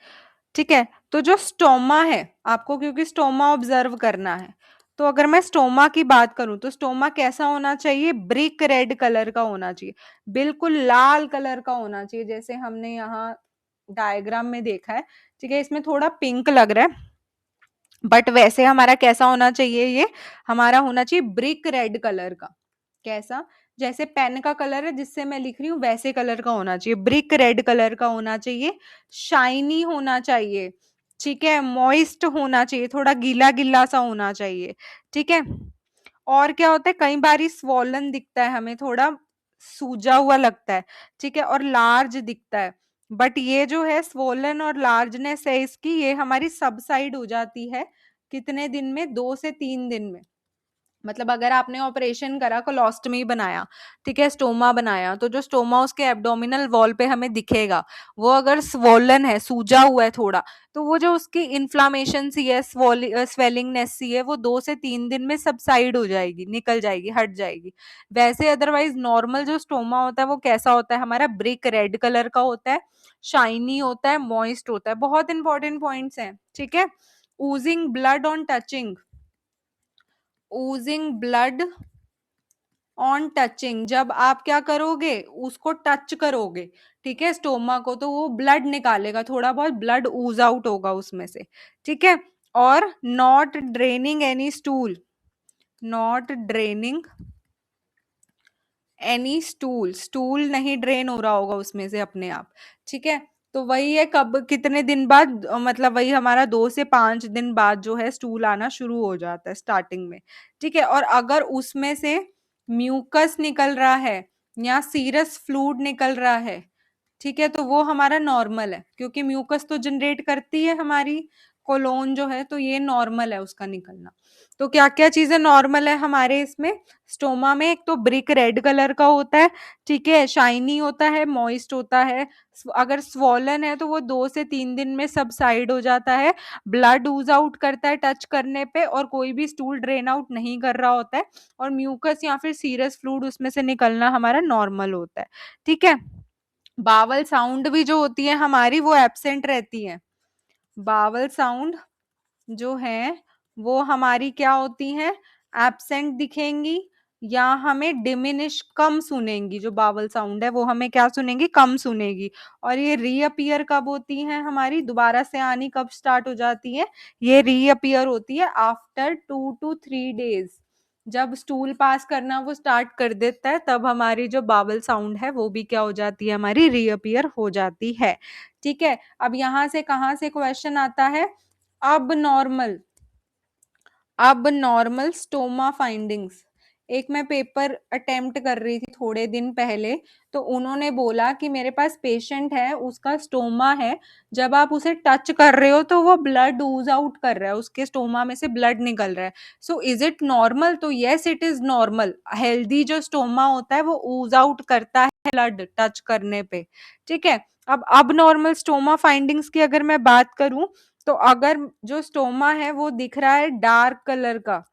ठीक है, तो जो स्टोमा है, आपको क्योंकि स्टोमा ऑब्जर्व करना है, तो अगर मैं स्टोमा की बात करूं तो स्टोमा कैसा होना चाहिए? ब्रिक रेड कलर का होना चाहिए, बिल्कुल लाल कलर का होना चाहिए, जैसे हमने यहाँ डायग्राम में देखा है। ठीक है, इसमें थोड़ा पिंक लग रहा है, बट वैसे हमारा कैसा होना चाहिए? ये हमारा होना चाहिए ब्रिक रेड कलर का। कैसा? जैसे पेन का कलर है जिससे मैं लिख रही हूँ वैसे कलर का होना चाहिए, ब्रिक रेड कलर का होना चाहिए, शाइनी होना चाहिए, ठीक है, मॉइस्ट होना चाहिए, थोड़ा गीला गीला सा होना चाहिए। ठीक है, और क्या होता है, कई बार स्वॉलन दिखता है हमें, थोड़ा सूजा हुआ लगता है, ठीक है, और लार्ज दिखता है, बट ये जो है स्वोलन और लार्जनेस है इसकी, ये हमारी सबसाइड हो जाती है कितने दिन में? 2 से 3 दिन में। मतलब अगर आपने ऑपरेशन करा, कोलोस्टमी बनाया, ठीक है, स्टोमा बनाया, तो जो स्टोमा उसके एब्डोमिनल वॉल पे हमें दिखेगा, वो अगर स्वोलन है, सूजा हुआ है थोड़ा, तो वो जो उसकी इन्फ्लामेशन सी है, स्वेलिंगनेस सी है, वो 2 से 3 दिन में सबसाइड हो जाएगी, निकल जाएगी, हट जाएगी। वैसे अदरवाइज नॉर्मल जो स्टोमा होता है वो कैसा होता है? हमारा ब्रिक रेड कलर का होता है, शाइनी होता है, मॉइस्ट होता है। बहुत इंपॉर्टेंट पॉइंट्स हैं। ठीक है, Ojing blood on touching, Ojing blood on touching, जब आप क्या करोगे? उसको टच करोगे, ठीक है, स्टोमा को, तो वो ब्लड निकालेगा, थोड़ा बहुत ब्लड ऊज आउट होगा उसमें से। ठीक है, और not draining any stool, not draining any stool, stool नहीं ड्रेन हो रहा होगा उसमें से अपने आप। ठीक है, तो वही है, कब कितने दिन बाद, मतलब वही हमारा 2 से 5 दिन बाद जो है स्टूल आना शुरू हो जाता है स्टार्टिंग में। ठीक है, और अगर उसमें से म्यूकस निकल रहा है या सीरस फ्लूइड निकल रहा है, ठीक है, तो वो हमारा नॉर्मल है, क्योंकि म्यूकस तो जनरेट करती है हमारी कोलोन जो है, तो ये नॉर्मल है उसका निकलना। तो क्या क्या चीजें नॉर्मल है हमारे इसमें स्टोमा में? एक तो ब्रिक रेड कलर का होता है, ठीक है, शाइनी होता है, मॉइस्ट होता है, अगर स्वॉलन है तो वो 2 से 3 दिन में सबसाइड हो जाता है, ब्लड ऊज आउट करता है टच करने पे, और कोई भी स्टूल ड्रेन आउट नहीं कर रहा होता है, और म्यूकस या फिर सीरस फ्लूइड उसमें से निकलना हमारा नॉर्मल होता है। ठीक है, बावल साउंड भी जो होती है हमारी वो एब्सेंट रहती है, बावल साउंड जो है वो हमारी क्या होती हैं? एब्सेंट दिखेंगी, या हमें डिमिनिश, कम सुनेंगी। जो बावल साउंड है वो हमें क्या सुनेंगी? कम सुनेगी। और ये रीअपियर कब होती हैं हमारी? दोबारा से आनी कब स्टार्ट हो जाती है? ये रीअपियर होती है आफ्टर 2 to 3 डेज, जब स्टूल पास करना वो स्टार्ट कर देता है, तब हमारी जो बावल साउंड है वो भी क्या हो जाती है? हमारी रीअपियर हो जाती है। ठीक है, अब यहां से कहां से क्वेश्चन आता है? अब नॉर्मल स्टोमा फाइंडिंग्स। एक मैं पेपर अटेम्प्ट कर रही थी थोड़े दिन पहले, तो उन्होंने बोला कि मेरे पास पेशेंट है, उसका स्टोमा है, जब आप उसे टच कर रहे हो तो वो ब्लड ऊज आउट कर रहा है, उसके स्टोमा में से ब्लड निकल रहा है। So is it normal? तो yes, it is normal. Healthy जो स्टोमा होता है वो ऊज आउट करता है ब्लड टच करने पे। ठीक है, अब नॉर्मल स्टोमा फाइंडिंग्स की अगर मैं बात करूं, तो अगर जो स्टोमा है वो दिख रहा है डार्क कलर का,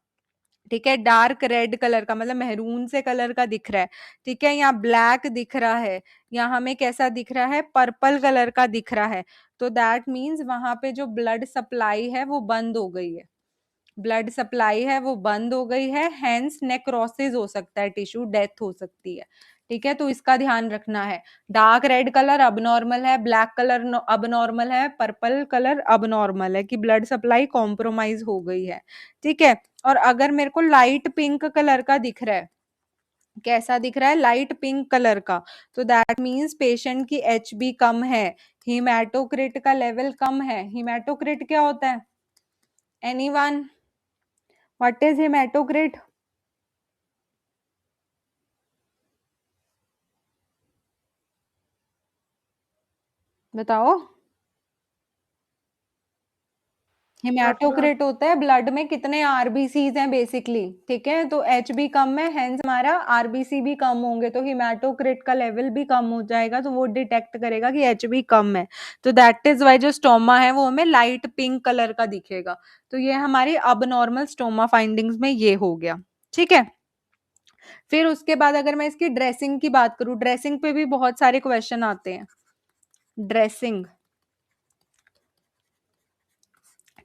ठीक है, डार्क रेड कलर का, मतलब मेहरून से कलर का दिख रहा है, ठीक है, या ब्लैक दिख रहा है, या हमें कैसा दिख रहा है? पर्पल कलर का दिख रहा है, तो दैट मीन्स वहां पे जो ब्लड सप्लाई है वो बंद हो गई है, ब्लड सप्लाई है वो बंद हो गई है, हेंस नेक्रोसिस हो सकता है, टिश्यू डेथ हो सकती है। ठीक है, तो इसका ध्यान रखना है। डार्क रेड कलर अब नॉर्मल है, ब्लैक कलर अब नॉर्मल है, पर्पल कलर अब नॉर्मल है, कि ब्लड सप्लाई कॉम्प्रोमाइज हो गई है। ठीक है, और अगर मेरे को लाइट पिंक कलर का दिख रहा है, कैसा दिख रहा है? लाइट पिंक कलर का। तो दैट मीन्स पेशेंट की HB कम है, हीमेटोक्रिट का लेवल कम है। हीमेटोक्रिट क्या होता है? एनीवन? What is haematocrit? बताओ। हेमाटोक्रिट होता है ब्लड में कितने आरबीसीज हैं बेसिकली, ठीक है। तो HB कम है, हेंस हमारा आरबीसी भी कम होंगे, तो हेमाटोक्रिट का लेवल भी कम हो जाएगा, तो वो डिटेक्ट करेगा कि HB कम है। तो दैट इज वाई जो स्टोमा है वो हमें लाइट पिंक कलर का दिखेगा। तो ये हमारी अब नॉर्मल स्टोमा फाइंडिंग्स में ये हो गया, ठीक है। फिर उसके बाद अगर मैं इसकी ड्रेसिंग की बात करूं, ड्रेसिंग पे भी बहुत सारे क्वेश्चन आते हैं। ड्रेसिंग,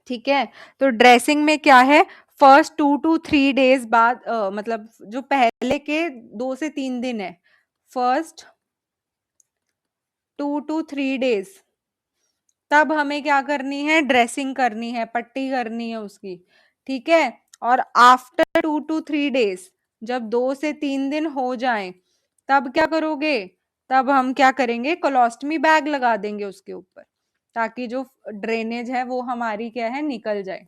ठीक है। तो ड्रेसिंग में क्या है? फर्स्ट 2 to 3 डेज बाद मतलब जो पहले के 2 से 3 दिन है, फर्स्ट 2 to 3 डेज, तब हमें क्या करनी है? ड्रेसिंग करनी है, पट्टी करनी है उसकी, ठीक है। और आफ्टर 2 to 3 डेज, जब 2 से 3 दिन हो जाएं, तब क्या करोगे? तब हम क्या करेंगे? कोलोस्टमी बैग लगा देंगे उसके ऊपर, ताकि जो ड्रेनेज है वो हमारी क्या है? निकल जाए।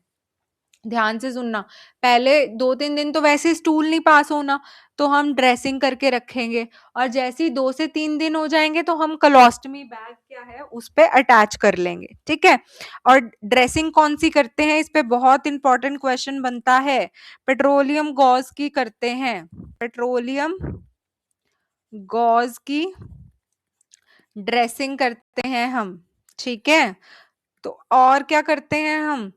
ध्यान से सुनना, पहले 2-3 दिन तो वैसे स्टूल नहीं पास होना, तो हम ड्रेसिंग करके रखेंगे, और जैसे ही 2 से 3 दिन हो जाएंगे तो हम कोलोस्टमी बैग क्या है उस पे अटैच कर लेंगे, ठीक है। और ड्रेसिंग कौन सी करते हैं? इस पे बहुत इंपॉर्टेंट क्वेश्चन बनता है। पेट्रोलियम गॉज की करते हैं, पेट्रोलियम गॉज की ड्रेसिंग करते हैं हम, ठीक है। तो और क्या करते हैं हम?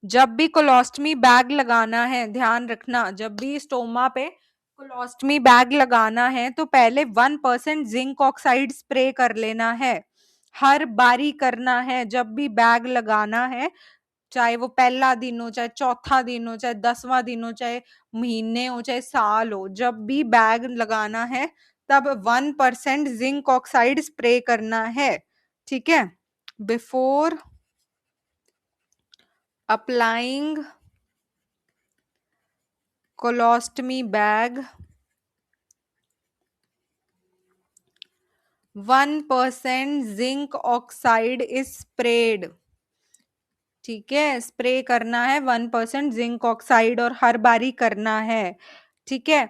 जब भी कोलोस्टमी बैग लगाना है, ध्यान रखना, जब भी स्टोमा पे कोलोस्टमी बैग लगाना है तो पहले 1% जिंक ऑक्साइड स्प्रे कर लेना है। हर बारी करना है जब भी बैग लगाना है, चाहे वो पहला दिन हो, चाहे चौथा दिन हो, चाहे 10वां दिन हो, चाहे महीने हो, चाहे साल हो, जब भी बैग लगाना है तब 1% जिंक ऑक्साइड स्प्रे करना है, ठीक है। Before applying colostomy bag 1% zinc oxide is spread, ठीक है। स्प्रे करना है 1% जिंक ऑक्साइड और हर बारी करना है, ठीक है।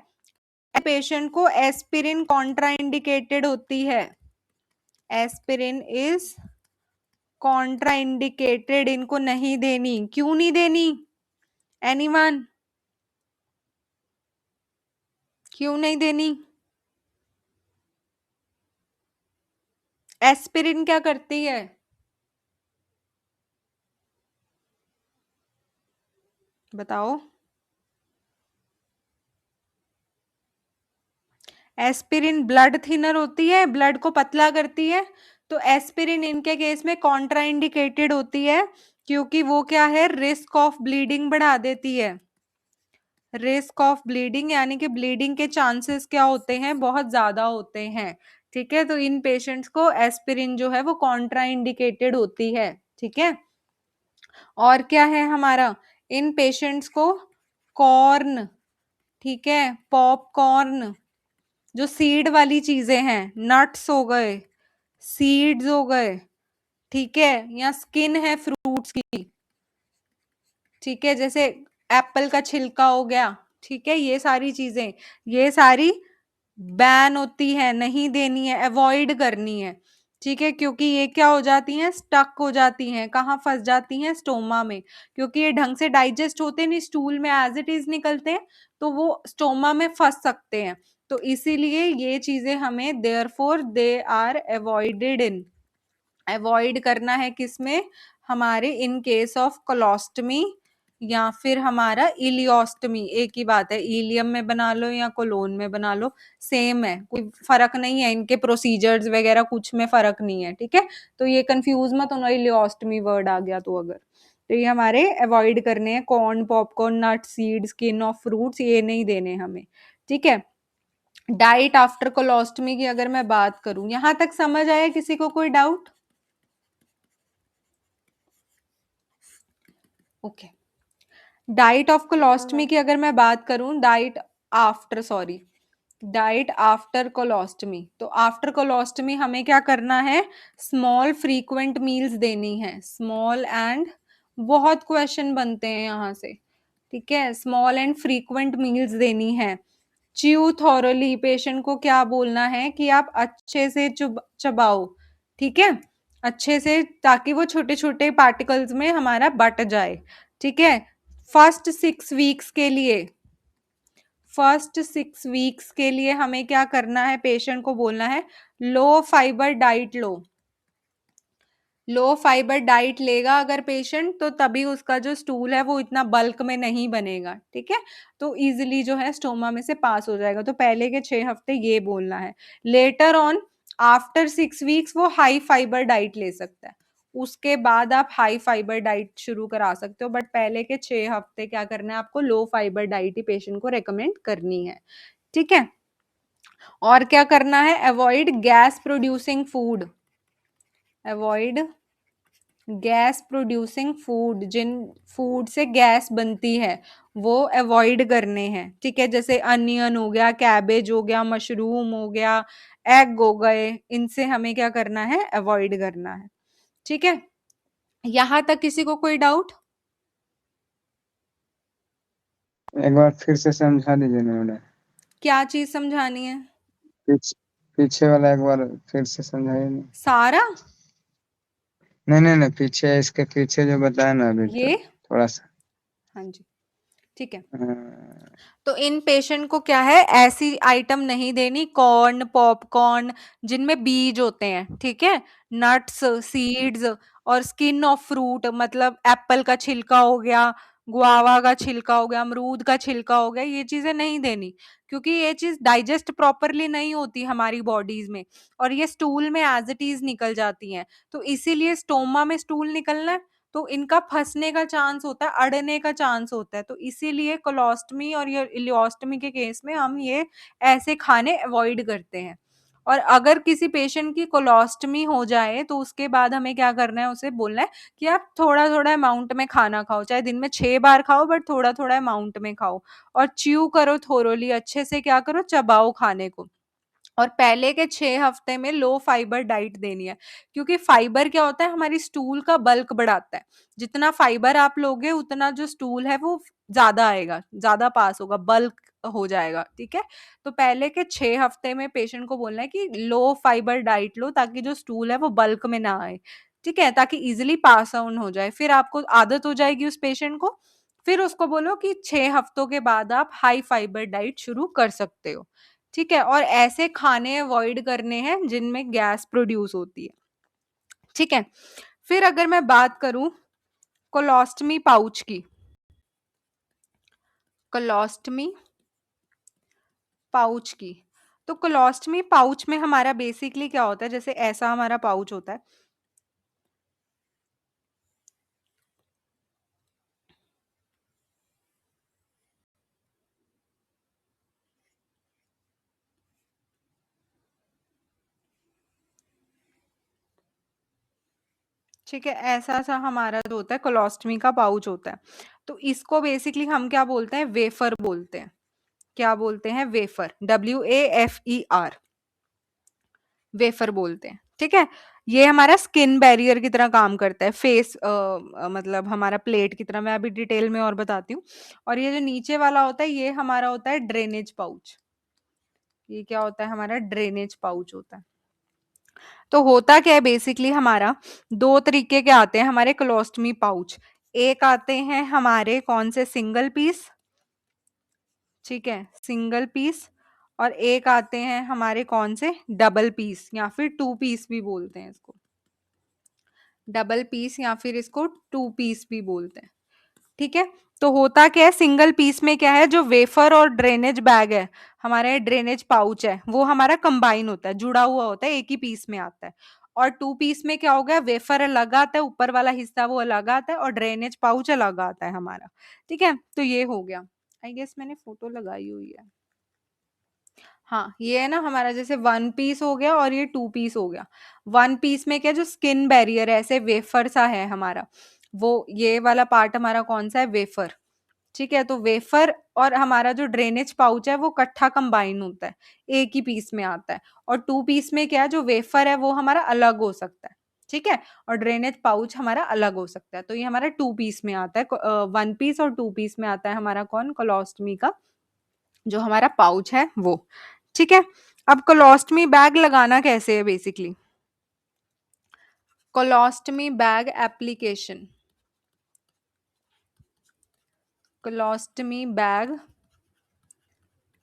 पेशेंट को एस्पिरिन कॉन्ट्राइंडिकेटेड होती है, एस्पिरिन इज कॉन्ट्राइंडिकेटेड, इनको नहीं देनी। क्यों नहीं देनी? एनीवन? क्यों नहीं देनी? एस्पिरिन क्या करती है? बताओ। एस्पिरिन ब्लड थिनर होती है, ब्लड को पतला करती है। तो एस्पिरिन इनके केस में कॉन्ट्राइंडिकेटेड होती है, क्योंकि वो क्या है? रिस्क ऑफ ब्लीडिंग बढ़ा देती है। रिस्क ऑफ ब्लीडिंग यानी कि ब्लीडिंग के चांसेस क्या होते हैं? बहुत ज्यादा होते हैं, ठीक है। तो इन पेशेंट्स को एस्पिरिन जो है वो कॉन्ट्राइंडिकेटेड होती है, ठीक है। और क्या है हमारा? इन पेशेंट्स को कॉर्न, ठीक है, पॉपकॉर्न, जो सीड वाली चीजें हैं, नट्स हो गए, सीड्स हो गए, ठीक है, या स्किन है फ्रूट्स की, ठीक है, जैसे एप्पल का छिलका हो गया, ठीक है, ये सारी चीजें, ये सारी बैन होती है, नहीं देनी है, अवॉइड करनी है, ठीक है। क्योंकि ये क्या हो जाती हैं? स्टक हो जाती हैं। कहाँ फंस जाती हैं? स्टोमा में, क्योंकि ये ढंग से डाइजेस्ट होते नहीं, स्टूल में एज इट इज निकलते हैं, तो वो स्टोमा में फंस सकते हैं। तो इसीलिए ये चीजें हमें therefore they are avoided in, avoid करना है किसमें? हमारे इन केस ऑफ कोलोस्टमी या फिर हमारा इलियोस्टमी, एक ही बात है, इलियम में बना लो या कोलोन में बना लो, सेम है, कोई फर्क नहीं है, इनके प्रोसीजर्स वगैरह कुछ में फर्क नहीं है, ठीक है। तो ये कंफ्यूज मत होना, इलियोस्टमी वर्ड आ गया तो अगर, तो ये हमारे अवॉइड करने हैं, corn, popcorn, nut, seed, skin of fruits, ये नहीं देने हमें, ठीक है। डाइट आफ्टर कोलोस्टमी की अगर मैं बात करूं, यहां तक समझ आया? किसी को कोई doubt? Okay. Diet of colostomy की अगर मैं बात करूं, diet after, sorry, diet after colostomy. तो आफ्टर कोलोस्टमी हमें क्या करना है, स्मॉल फ्रीक्वेंट मील्स देनी है, स्मॉल एंड, बहुत क्वेश्चन बनते हैं यहाँ से, ठीक है, स्मॉल एंड फ्रीक्वेंट मील्स देनी है। च्यू थॉरली, पेशेंट को क्या बोलना है कि आप अच्छे से चबाओ, ठीक है, अच्छे से, ताकि वो छोटे छोटे पार्टिकल्स में हमारा बट जाए, ठीक है। फर्स्ट 6 वीक्स के लिए, फर्स्ट 6 वीक्स के लिए हमें क्या करना है, पेशेंट को बोलना है लो फाइबर डाइट लो। लो फाइबर डाइट लेगा अगर पेशेंट, तो तभी उसका जो स्टूल है वो इतना बल्क में नहीं बनेगा, ठीक है, तो इजीली जो है स्टोमा में से पास हो जाएगा। तो पहले के 6 हफ्ते ये बोलना है। लेटर ऑन आफ्टर 6 वीक्स वो हाई फाइबर डाइट ले सकता है, उसके बाद आप हाई फाइबर डाइट शुरू करा सकते हो, बट पहले के 6 हफ्ते क्या करना है आपको, लो फाइबर डाइट ही पेशेंट को रेकमेंड करनी है, ठीक है। और क्या करना है, avoid gas producing food, avoid gas producing food, जिन फूड से गैस बनती है वो अवॉइड करने हैं, ठीक है, जैसे अनियन हो गया, कैबेज हो गया, मशरूम हो गया, एग हो गए, इनसे हमें क्या करना है, अवॉइड करना है, ठीक है। यहां तक किसी को कोई डाउट? एक बार फिर से समझा दीजिए ना मैडम। क्या चीज समझानी है? पीछे वाला एक बार फिर से समझाइए ना। सारा नहीं नहीं नहीं, पीछे, इसके पीछे जो बताया ना अभी, तो ये, थोड़ा सा। हाँ जी, ठीक है। हाँ, तो इन पेशेंट को क्या है, ऐसी आइटम नहीं देनी, कॉर्न, पॉपकॉर्न, जिनमें बीज होते हैं, ठीक है, नट्स, सीड्स और स्किन ऑफ फ्रूट, मतलब एप्पल का छिलका हो गया, गुआवा का छिलका हो गया, अमरूद का छिलका हो गया, ये चीजें नहीं देनी, क्योंकि ये चीज डाइजेस्ट प्रॉपरली नहीं होती हमारी बॉडीज में, और ये स्टूल में एज इट इज निकल जाती हैं। तो इसीलिए स्टोमा में स्टूल निकलना है तो इनका फंसने का चांस होता है, अड़ने का चांस होता है, तो इसीलिए कोलोस्टमी और ये इलियोस्टमी के केस में हम ये ऐसे खाने अवॉइड करते हैं। और अगर किसी पेशेंट की कोलोस्टमी हो जाए तो उसके बाद हमें क्या करना है, उसे बोलना है कि आप थोड़ा थोड़ा अमाउंट में खाना खाओ, चाहे दिन में 6 बार खाओ, बट थोड़ा थोड़ा अमाउंट में खाओ, और च्यू करो थोरोली, अच्छे से क्या करो, चबाओ खाने को। और पहले के 6 हफ्ते में लो फाइबर डाइट देनी है, क्योंकि फाइबर क्या होता है, हमारी स्टूल का बल्क बढ़ाता है, जितना फाइबर आप लोगे उतना जो स्टूल है वो ज्यादा आएगा, ज्यादा पास होगा, बल्क हो जाएगा, ठीक है। तो पहले के 6 हफ्ते में पेशेंट को बोलना है कि लो फाइबर डाइट लो, ताकि जो स्टूल है वो बल्क में ना आए, ठीक है, ताकि इजिली पास आउट हो जाए। फिर आपको आदत हो जाएगी उस पेशेंट को, फिर उसको बोलो कि 6 हफ्तों के बाद आप हाई फाइबर डाइट शुरू कर सकते हो, ठीक है। और ऐसे खाने अवॉइड करने हैं जिनमें गैस प्रोड्यूस होती है, ठीक है। फिर अगर मैं बात करूं कोलोस्टमी पाउच की, कोलोस्टमी पाउच की, तो कोलोस्टमी पाउच में हमारा बेसिकली क्या होता है, जैसे ऐसा हमारा पाउच होता है, ठीक है, ऐसा सा हमारा जो होता है कोलोस्टमी का पाउच होता है। तो इसको बेसिकली हम क्या बोलते हैं, वेफर बोलते हैं। क्या बोलते हैं, वेफर, WAFER, वेफर बोलते हैं, ठीक है। ये हमारा स्किन बैरियर की तरह काम करता है, फेस मतलब हमारा प्लेट की तरह, मैं अभी डिटेल में और बताती हूँ। और ये जो नीचे वाला होता है ये हमारा होता है ड्रेनेज पाउच, ये क्या होता है, हमारा ड्रेनेज पाउच होता है। तो होता क्या है बेसिकली, हमारा 2 तरीके के आते हैं हमारे कोलोस्टमी पाउच। एक आते हैं हमारे कौन से, सिंगल पीस, ठीक है, सिंगल पीस, और एक आते हैं हमारे कौन से, डबल पीस, या फिर 2 पीस भी बोलते हैं इसको, डबल पीस या फिर इसको 2 पीस भी बोलते हैं, ठीक है। तो होता क्या है, सिंगल पीस में क्या है, जो वेफर और ड्रेनेज बैग है, हमारे ड्रेनेज पाउच है, वो हमारा कंबाइन होता है, जुड़ा हुआ होता है, एक ही पीस में आता है। और 2 पीस में क्या हो गया, वेफर अलग आता है, ऊपर वाला हिस्सा वो अलग आता है, और ड्रेनेज पाउच अलग आता है हमारा, ठीक है। तो ये हो गया, आई गेस मैंने फोटो लगाई हुई है, हाँ, ये है ना हमारा, जैसे 1 पीस हो गया और ये 2 पीस हो गया। 1 पीस में क्या, जो स्किन बैरियर है, ऐसे वेफर सा है हमारा, वो ये वाला पार्ट हमारा कौन सा है, वेफर, ठीक है, तो वेफर और हमारा जो ड्रेनेज पाउच है वो इकट्ठा कंबाइन होता है, एक ही पीस में आता है। और 2 पीस में क्या है, जो वेफर है वो हमारा अलग हो सकता है, ठीक है, और ड्रेनेज पाउच हमारा अलग हो सकता है। तो ये हमारा 2 पीस में आता है, 1 पीस और 2 पीस में आता है हमारा कौन, कोलोस्टमी का जो हमारा पाउच है वो, ठीक है। अब कोलोस्टमी बैग लगाना कैसे है basically, colostomy bag application, colostomy bag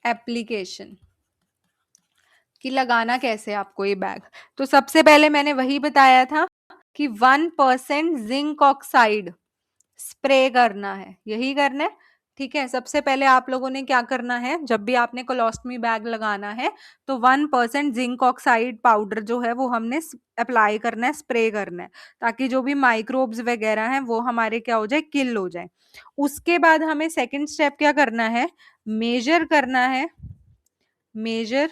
application कि लगाना कैसे है आपको ये बैग। तो सबसे पहले मैंने वही बताया था कि 1% जिंक ऑक्साइड स्प्रे करना है, यही करना है, ठीक है। सबसे पहले आप लोगों ने क्या करना है, जब भी आपने कोलोस्टमी बैग लगाना है तो 1% जिंक ऑक्साइड पाउडर जो है वो हमने अप्लाई करना है, स्प्रे करना है, ताकि जो भी माइक्रोब्स वगैरह हैं वो हमारे क्या हो जाए, किल हो जाए। उसके बाद हमें सेकंड स्टेप क्या करना है, मेजर करना है, measure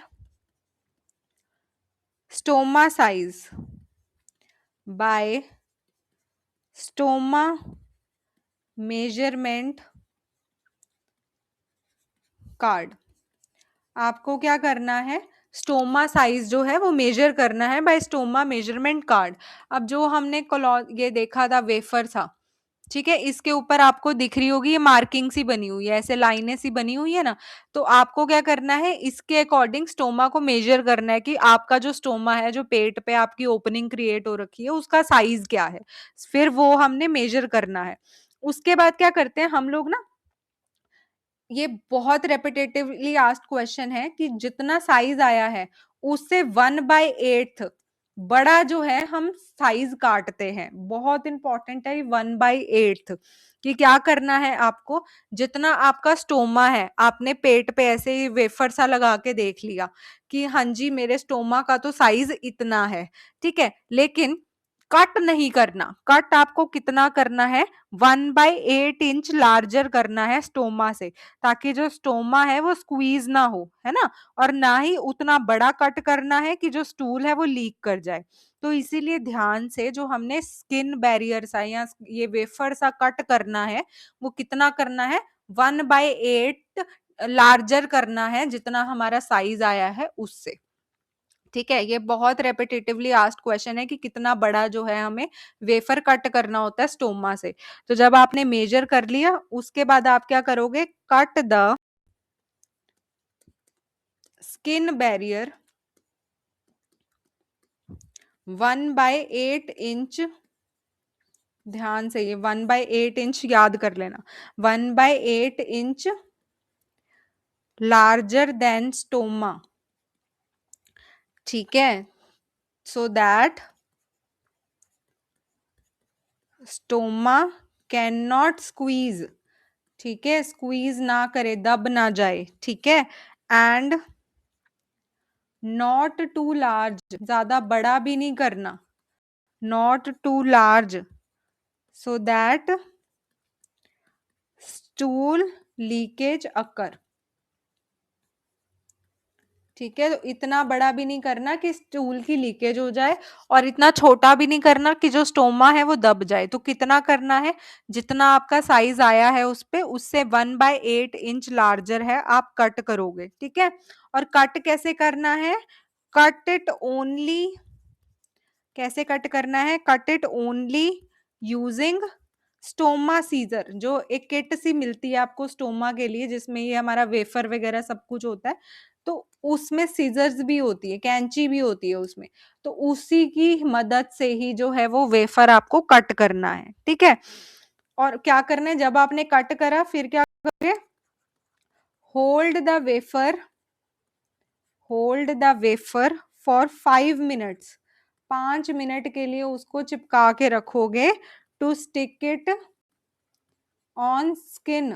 stoma size by stoma measurement card. आपको क्या करना है, स्टोमा साइज जो है वो मेजर करना है बाय स्टोमा मेजरमेंट कार्ड। अब जो हमने ये देखा था वेफर था, ठीक है, इसके ऊपर आपको दिख रही होगी ये मार्किंग सी बनी हुई है, ऐसे लाइनें सी बनी हुई है ना। तो आपको क्या करना है, इसके अकॉर्डिंग स्टोमा को मेजर करना है कि आपका जो स्टोमा है, जो पेट पे आपकी ओपनिंग क्रिएट हो रखी है, उसका साइज क्या है, फिर वो हमने मेजर करना है। उसके बाद क्या करते हैं हम लोग ना, ये बहुत रेपिटेटिवली आस्क्ड क्वेश्चन है कि जितना साइज आया है उससे 1/8 बड़ा जो है हम साइज काटते हैं। बहुत इंपॉर्टेंट है 1/8 कि क्या करना है आपको, जितना आपका स्टोमा है, आपने पेट पे ऐसे ही वेफर सा लगा के देख लिया कि हाँ जी मेरे स्टोमा का तो साइज इतना है, ठीक है, लेकिन कट नहीं करना। कट आपको कितना करना है, 1/8 इंच लार्जर करना है स्टोमा से, ताकि जो स्टोमा है वो स्क्वीज ना हो, है ना, और ना ही उतना बड़ा कट करना है कि जो स्टूल है वो लीक कर जाए। तो इसीलिए ध्यान से जो हमने स्किन बैरियर सा या ये वेफर सा कट करना है, वो कितना करना है, 1/8 लार्जर करना है जितना हमारा साइज आया है उससे, ठीक है। ये बहुत रेपिटेटिवली आस्क्ड क्वेश्चन है कि कितना बड़ा जो है हमें वेफर कट करना होता है स्टोमा से। तो जब आपने मेजर कर लिया उसके बाद आप क्या करोगे, cut the skin barrier 1/8 inch, ध्यान से ये 1/8 इंच याद कर लेना, 1/8 इंच लार्जर देन स्टोमा, ठीक है, so that stoma can not squeeze, ठीक है, स्क्वीज ना करे, दब ना जाए, ठीक है, एंड नॉट टू लार्ज, ज्यादा बड़ा भी नहीं करना, not to large, so that stool leakage occur, ठीक है। तो इतना बड़ा भी नहीं करना कि स्टूल की लीकेज हो जाए, और इतना छोटा भी नहीं करना कि जो स्टोमा है वो दब जाए। तो कितना करना है, जितना आपका साइज आया है उस पे, उससे 1/8 इंच लार्जर है आप कट करोगे, ठीक है। और कट कैसे करना है, कट इट ओनली, कैसे कट करना है, cut it only using stoma scissor, जो एक किट सी मिलती है आपको स्टोमा के लिए जिसमें ये हमारा वेफर वगैरह सब कुछ होता है, तो उसमें सीजर्स भी होती है, कैंची भी होती है उसमें, तो उसी की मदद से ही जो है वो वेफर आपको कट करना है, ठीक है। और क्या करना है, जब आपने कट करा फिर क्या करोगे, hold the wafer, hold the wafer for 5 minutes, 5 minute के लिए उसको चिपका के रखोगे, to stick it on skin,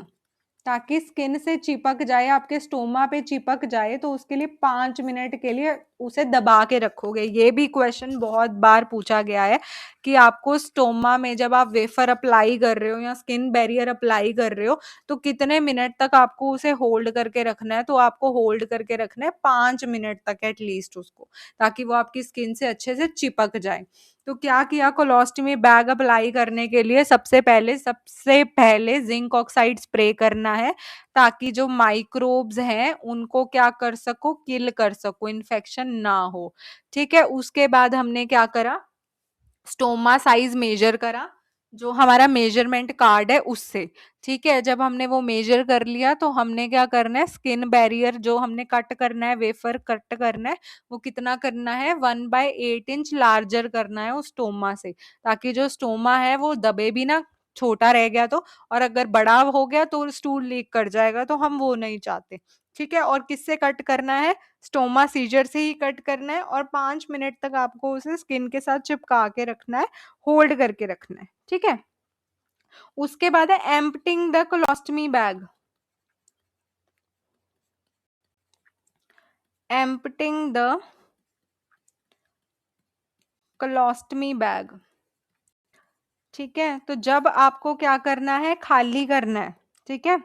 ताकि स्किन से चिपक जाए, आपके स्टोमा पे चिपक जाए, तो उसके लिए 5 मिनट के लिए उसे दबा के रखोगे। ये भी क्वेश्चन बहुत बार पूछा गया है कि आपको स्टोमा में जब आप वेफर अप्लाई कर रहे हो या स्किन बैरियर अप्लाई कर रहे हो तो कितने मिनट तक आपको उसे होल्ड करके रखना है। तो आपको होल्ड करके रखना है 5 मिनट तक एटलीस्ट उसको, ताकि वो आपकी स्किन से अच्छे से चिपक जाए। तो क्या किया, कोलोस्टमी बैग अप्लाई करने के लिए सबसे पहले जिंक ऑक्साइड स्प्रे करना है, ताकि जो माइक्रोब्स हैं उनको क्या कर सको, किल कर सको, इन्फेक्शन ना हो। ठीक है, उसके बाद हमने क्या करा, स्टोमा साइज मेजर करा, जो हमारा मेजरमेंट कार्ड है उससे। ठीक है, जब हमने वो मेजर कर लिया तो हमने क्या करना है, स्किन बैरियर जो हमने कट करना है, वेफर कट करना है, वो कितना करना है, 1/8 इंच लार्जर करना है उस स्टोमा से, ताकि जो स्टोमा है वो दबे भी ना, छोटा रह गया तो, और अगर बड़ा हो गया तो स्टूल लीक कर जाएगा, तो हम वो नहीं चाहते। ठीक है, और किससे कट करना है, स्टोमा सीजर से ही कट करना है, और 5 मिनट तक आपको उसे स्किन के साथ चिपका के रखना है, होल्ड करके रखना है। ठीक है, उसके बाद है emptying the colostomy bag. Emptying the colostomy bag. ठीक है, तो जब आपको क्या करना है, खाली करना है। ठीक है,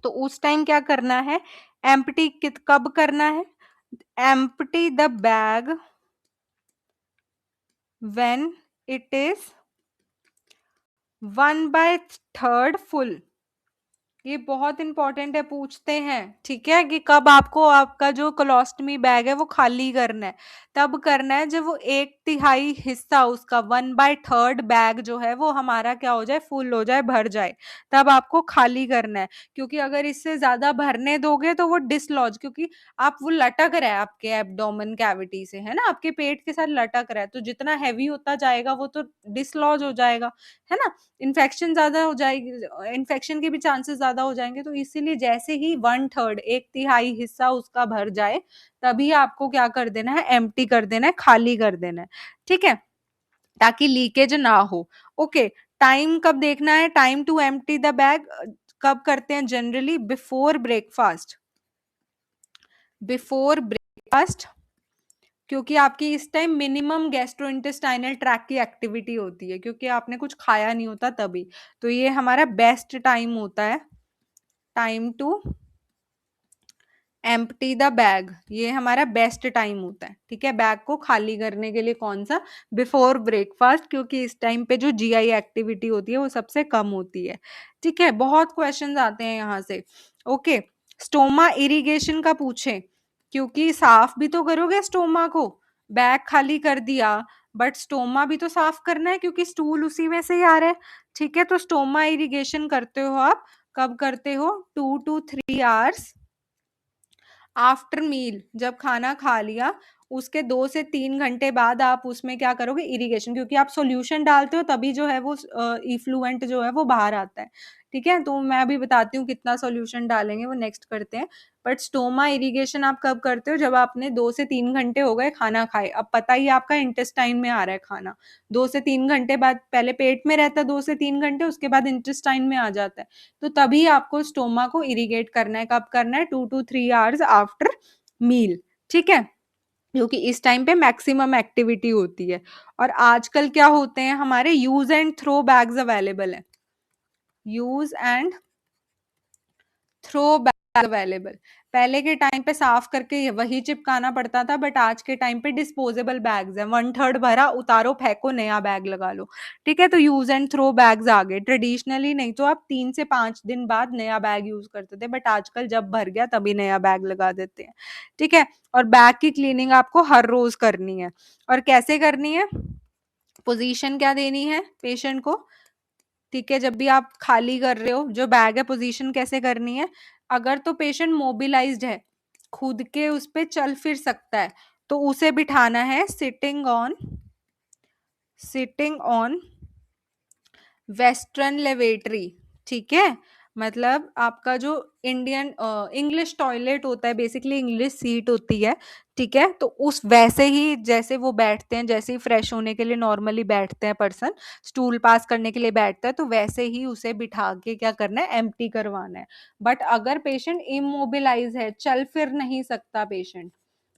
तो उस टाइम क्या करना है, एम्प्टी कब करना है, empty the bag when it is 1/3 full. ये बहुत इंपॉर्टेंट है, पूछते हैं। ठीक है, कि कब आपको आपका जो कोलोस्टमी बैग है वो खाली करना है, तब करना है जब वो 1/3 हिस्सा उसका 1/3 बैग जो है वो हमारा क्या हो जाए, फुल हो जाए, भर जाए, तब आपको खाली करना है। क्योंकि अगर इससे ज्यादा भरने दोगे तो वो डिसलॉज, क्योंकि आप वो लटक रहा है आपके एब्डोमेन कैविटी से, है ना, आपके पेट के साथ लटक रहा है, तो जितना हैवी होता जाएगा वो तो डिसलॉज हो जाएगा, है ना, इन्फेक्शन ज्यादा हो जाएगी, इन्फेक्शन के भी चांसेस ज्यादा हो जाएंगे। तो इसीलिए जैसे ही 1/3 1/3 हिस्सा उसका भर जाए, तभी आपको क्या कर देना है, एम्प्टी कर देना है, खाली कर देना है। ठीक है, ताकि लीकेज ना हो। ओके, टाइम कब देखना है, time to empty the bag कब करते हैं generally, before breakfast. Before breakfast, क्योंकि आपकी इस टाइम मिनिमम गैस्ट्रोइंटेस्टाइनल ट्रैक की एक्टिविटी होती है, क्योंकि आपने कुछ खाया नहीं होता तभी। तो ये हमारा बेस्ट टाइम होता है, time to empty the bag, ये हमारा बेस्ट टाइम होता है। ठीक है, बैग को खाली करने के लिए कौन सा, बिफोर ब्रेकफास्ट, क्योंकि इस टाइम पे जो जीआई एक्टिविटी होती है वो सबसे कम होती है। ठीक है, बहुत क्वेश्चंस आते हैं यहाँ से। ओके, स्टोमा इरिगेशन का पूछे, क्योंकि साफ भी तो करोगे स्टोमा को, बैग खाली कर दिया बट स्टोमा भी तो साफ करना है, क्योंकि स्टूल उसी में से ही आ रहा है। ठीक है, तो स्टोमा इरिगेशन करते हो आप, कब करते हो, 2 to 3 hours आफ्टर मील, जब खाना खा लिया उसके 2 से 3 घंटे बाद आप उसमें क्या करोगे, इरिगेशन, क्योंकि आप सॉल्यूशन डालते हो तभी जो है वो इफ्लुएंट जो है वो बाहर आता है। ठीक है, तो मैं अभी बताती हूँ कितना सॉल्यूशन डालेंगे, वो नेक्स्ट करते हैं। बट स्टोमा इरिगेशन आप कब करते हो, जब आपने 2 से 3 घंटे हो गए खाना खाए, अब पता ही आपका इंटेस्टाइन में आ रहा है खाना, 2 से 3 घंटे बाद, पहले पेट में रहता है 2 से 3 घंटे, उसके बाद इंटेस्टाइन में आ जाता है, तो तभी आपको स्टोमा को इरिगेट करना है। कब करना है, 2 to 3 hours आफ्टर मील। ठीक है, क्योंकि इस टाइम पे मैक्सिमम एक्टिविटी होती है। और आजकल क्या होते हैं, हमारे use and throw bags available है, use and throw bag available. पहले के टाइम पे साफ करके वही चिपकाना पड़ता था, बट आज के टाइम पे डिस्पोजेबल बैग्स हैं, 1/3 भरा, उतारो फेंको, नया बैग लगा लो। ठीक है, तो यूज एंड थ्रो बैग्स आ गए। ट्रेडिशनली नहीं तो आप 3 से 5 दिन बाद नया बैग यूज करते थे, बट आजकल जब भर गया तभी नया बैग लगा देते हैं। ठीक है, और बैग की क्लीनिंग आपको हर रोज करनी है। और कैसे करनी है, पोजीशन क्या देनी है पेशेंट को। ठीक है, जब भी आप खाली कर रहे हो जो बैग है, पोजीशन कैसे करनी है, अगर तो पेशेंट मोबिलाइज्ड है, खुद के उस पे चल फिर सकता है, तो उसे बिठाना है सिटिंग ऑन वेस्टर्न लेवेटरी। ठीक है, मतलब आपका जो इंडियन इंग्लिश टॉयलेट होता है, बेसिकली इंग्लिश सीट होती है। ठीक है, तो उस वैसे ही जैसे वो बैठते हैं, जैसे ही फ्रेश होने के लिए नॉर्मली बैठते हैं पर्सन, स्टूल पास करने के लिए बैठता है, तो वैसे ही उसे बिठा के क्या करना है, एम्प्टी करवाना है। बट अगर पेशेंट इमोबिलाइज है, चल फिर नहीं सकता पेशेंट,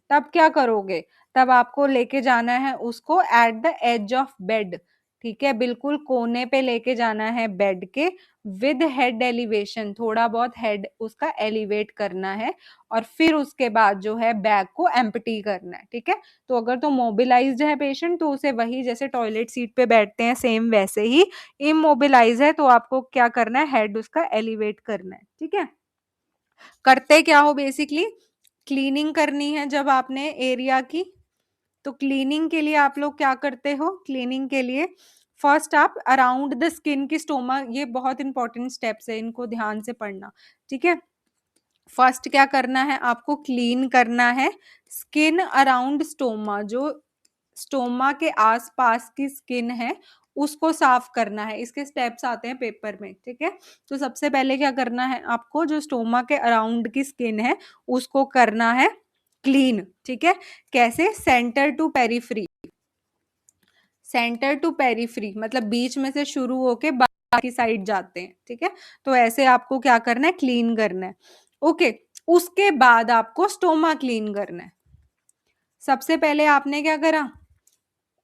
तब क्या करोगे, तब आपको लेके जाना है उसको at the edge of bed, ठीक है, बिल्कुल कोने पे लेके जाना है बेड के, विद हेड एलिवेशन, थोड़ा बहुत हेड उसका एलिवेट करना है, और फिर उसके बाद जो है बैग को एम्प्टी करना है, ठीक है। तो अगर तो मोबिलाइज्ड है पेशेंट तो उसे वही जैसे टॉयलेट सीट पे बैठते हैं सेम वैसे ही, इमोबिलाइज है तो आपको क्या करना है, हेड उसका एलिवेट करना है, ठीक है। करते क्या हो, बेसिकली क्लीनिंग करनी है जब आपने एरिया की, तो क्लीनिंग के लिए आप लोग क्या करते हो, क्लीनिंग के लिए फर्स्ट आप अराउंड द स्किन की स्टोमा, ये बहुत इंपॉर्टेंट स्टेप्स है, इनको ध्यान से पढ़ना, ठीक है। फर्स्ट क्या करना है आपको, क्लीन करना है स्किन अराउंड स्टोमा, जो स्टोमा के आसपास की स्किन है उसको साफ करना है, इसके स्टेप्स आते हैं पेपर में, ठीक है। तो सबसे पहले क्या करना है आपको, जो स्टोमा के अराउंड की स्किन है उसको करना है क्लीन, ठीक है। कैसे, centre to periphery, centre to periphery मतलब बीच में से शुरू होके बाकी साइड जाते हैं, ठीक है। तो ऐसे आपको क्या करना है, क्लीन करना है, ओके। उसके बाद आपको स्टोमा क्लीन करना है। सबसे पहले आपने क्या करा,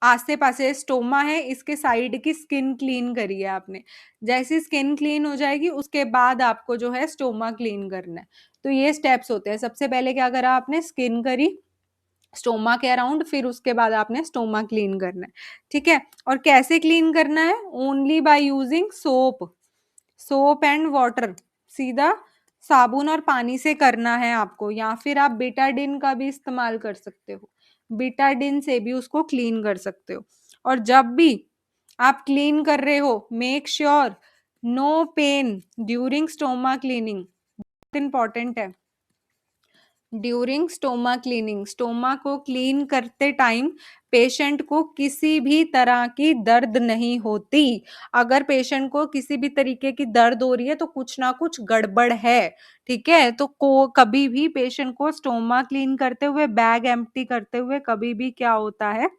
आसे पासे स्टोमा है इसके साइड की स्किन क्लीन करी है आपने, जैसी स्किन क्लीन हो जाएगी उसके बाद आपको जो है स्टोमा क्लीन करना है। तो ये स्टेप्स होते हैं, सबसे पहले क्या करा आपने, स्किन करी स्टोमा के अराउंड, फिर उसके बाद आपने स्टोमा क्लीन करना है, ठीक है। और कैसे क्लीन करना है, only by using soap, soap and water, सीधा साबुन और पानी से करना है आपको, या फिर आप बेटाडिन का भी इस्तेमाल कर सकते हो, बेटाडिन से भी उसको क्लीन कर सकते हो। और जब भी आप क्लीन कर रहे हो make sure no pain during stoma cleaning, बहुत इंपॉर्टेंट है। ड्यूरिंग स्टोमा क्लीनिंग, स्टोमा को क्लीन करते टाइम पेशेंट को किसी भी तरह की दर्द नहीं होती। अगर पेशेंट को किसी भी तरीके की दर्द हो रही है तो कुछ ना कुछ गड़बड़ है, ठीक है। तो कभी भी पेशेंट को स्टोमा क्लीन करते हुए, बैग एम्प्टी करते हुए कभी भी क्या होता है,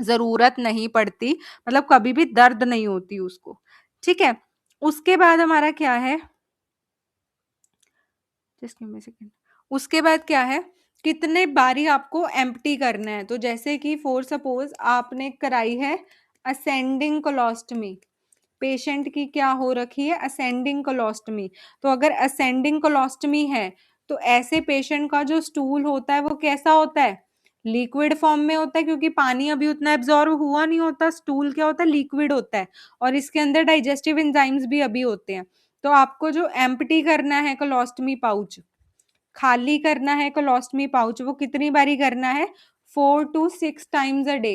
जरूरत नहीं पड़ती, मतलब कभी भी दर्द नहीं होती उसको, ठीक है। उसके बाद हमारा क्या है, जस्ट गिव मी सेकंड, उसके बाद क्या है, कितने बारी आपको एम्प्टी करना है। तो जैसे कि फॉर सपोज आपने कराई है असेंडिंग कोलोस्टमी, पेशेंट की क्या हो रखी है, असेंडिंग कोलोस्टमी, तो अगर असेंडिंग कोलोस्टमी है तो ऐसे पेशेंट का जो स्टूल होता है वो कैसा होता है, लिक्विड फॉर्म में होता है, क्योंकि पानी अभी उतना एब्जॉर्ब हुआ नहीं होता, स्टूल क्या होता है, लिक्विड होता है, और इसके अंदर डाइजेस्टिव एंजाइम्स भी अभी होते हैं। तो आपको जो एम्प्टी करना है कोलोस्टमी पाउच, खाली करना है कोलोस्टमी पाउच, वो कितनी बारी करना है, 4 to 6 times a day,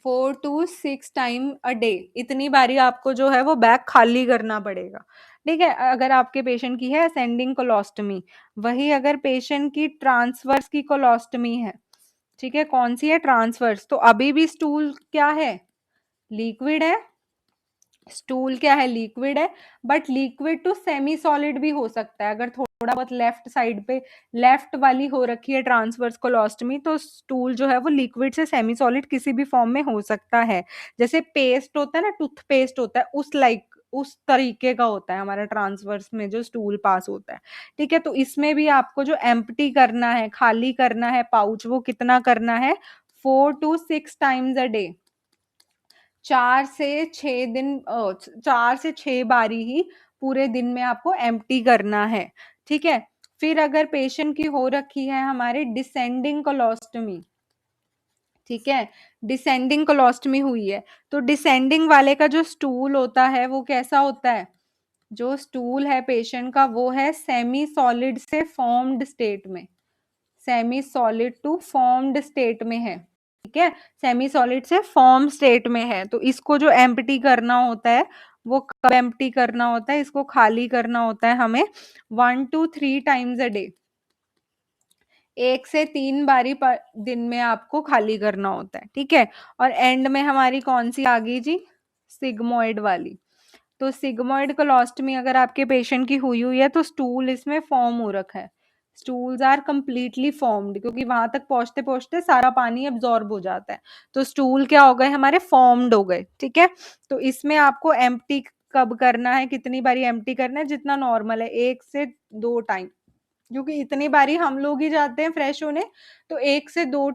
4 to 6 time a day, इतनी बारी आपको जो है वो बैग खाली करना पड़ेगा, ठीक है। अगर आपके पेशेंट की है असेंडिंग कोलोस्टमी, वही अगर पेशेंट की ट्रांसवर्स की कोलोस्टमी है, ठीक है, कौन सी है, ट्रांसवर्स, तो अभी भी स्टूल क्या है, लिक्विड है, स्टूल क्या है, लिक्विड है, but liquid to semi solid भी हो सकता है। अगर थोड़ा बहुत लेफ्ट साइड पे लेफ्ट वाली हो रखी है ट्रांसवर्स कोलोस्टमी, तो स्टूल जो है वो लिक्विड से सेमी सॉलिड किसी भी फॉर्म में हो सकता है। जैसे पेस्ट होता है ना, टूथ पेस्ट होता है, उस तरीके का होता है हमारा ट्रांसवर्स में जो स्टूल पास होता है, ठीक है। तो इसमें भी आपको जो एम्प्टी करना है, खाली करना है पाउच, वो कितना करना है, 4 to 6 टाइम्स अ डे, 4 से 6 दिन, 4 से 6 बारी ही पूरे दिन में आपको एम्प्टी करना है, ठीक है। फिर अगर पेशेंट की हो रखी है हमारे डिसेंडिंग कोलोस्टमी, ठीक है, डिसेंडिंग कोलोस्टमी हुई है, तो डिसेंडिंग वाले का जो स्टूल होता है वो कैसा होता है, जो स्टूल है पेशेंट का वो है सेमी सॉलिड से फॉर्म्ड स्टेट में, semi solid to formed state में है, ठीक है, सेमी सॉलिड से फॉर्म स्टेट में है। तो इसको जो एम्प्टी करना होता है वो कब एम्प्टी करना होता है, इसको खाली करना होता है हमें 1 to 3 टाइम्स अ डे, 1 से 3 बारी पर दिन में आपको खाली करना होता है, ठीक है। और एंड में हमारी कौन सी आ गई जी, सिग्मोइड वाली। तो सिग्मोइड कोलोस्टमी अगर आपके पेशेंट की हुई है तो स्टूल इसमें फॉर्म हो रखा है, स्टूल्स आर कंप्लीटली फॉर्म्ड, क्योंकि वहां तक पहुंचते पहुंचते सारा पानी अब्जॉर्ब हो जाता है, तो स्टूल क्या हो गए हमारे, फॉर्म्ड हो गए, ठीक है। तो इसमें आपको एम्प्टी कब करना है, कितनी बारी एम्प्टी करना है, जितना नॉर्मल है, 1 से 2 टाइम, क्योंकि इतनी बारी हम लोग ही जाते हैं फ्रेश होने, तो 1 से 2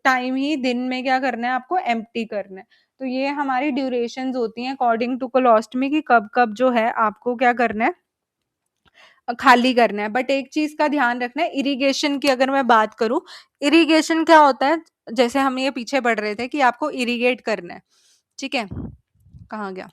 टाइम ही दिन में क्या करना है आपको, एम्प्टी करना है। तो ये हमारी ड्यूरेशंस होती हैं अकॉर्डिंग टू कोलोस्टमी की कब-कब जो है आपको क्या करना है, खाली करना है। बट एक चीज का ध्यान रखना है, इरिगेशन की अगर मैं बात करूं, इरिगेशन क्या होता है, जैसे हम ये पीछे पढ़ रहे थे कि आपको इरिगेट करना है, ठीक है, कहाँ गया,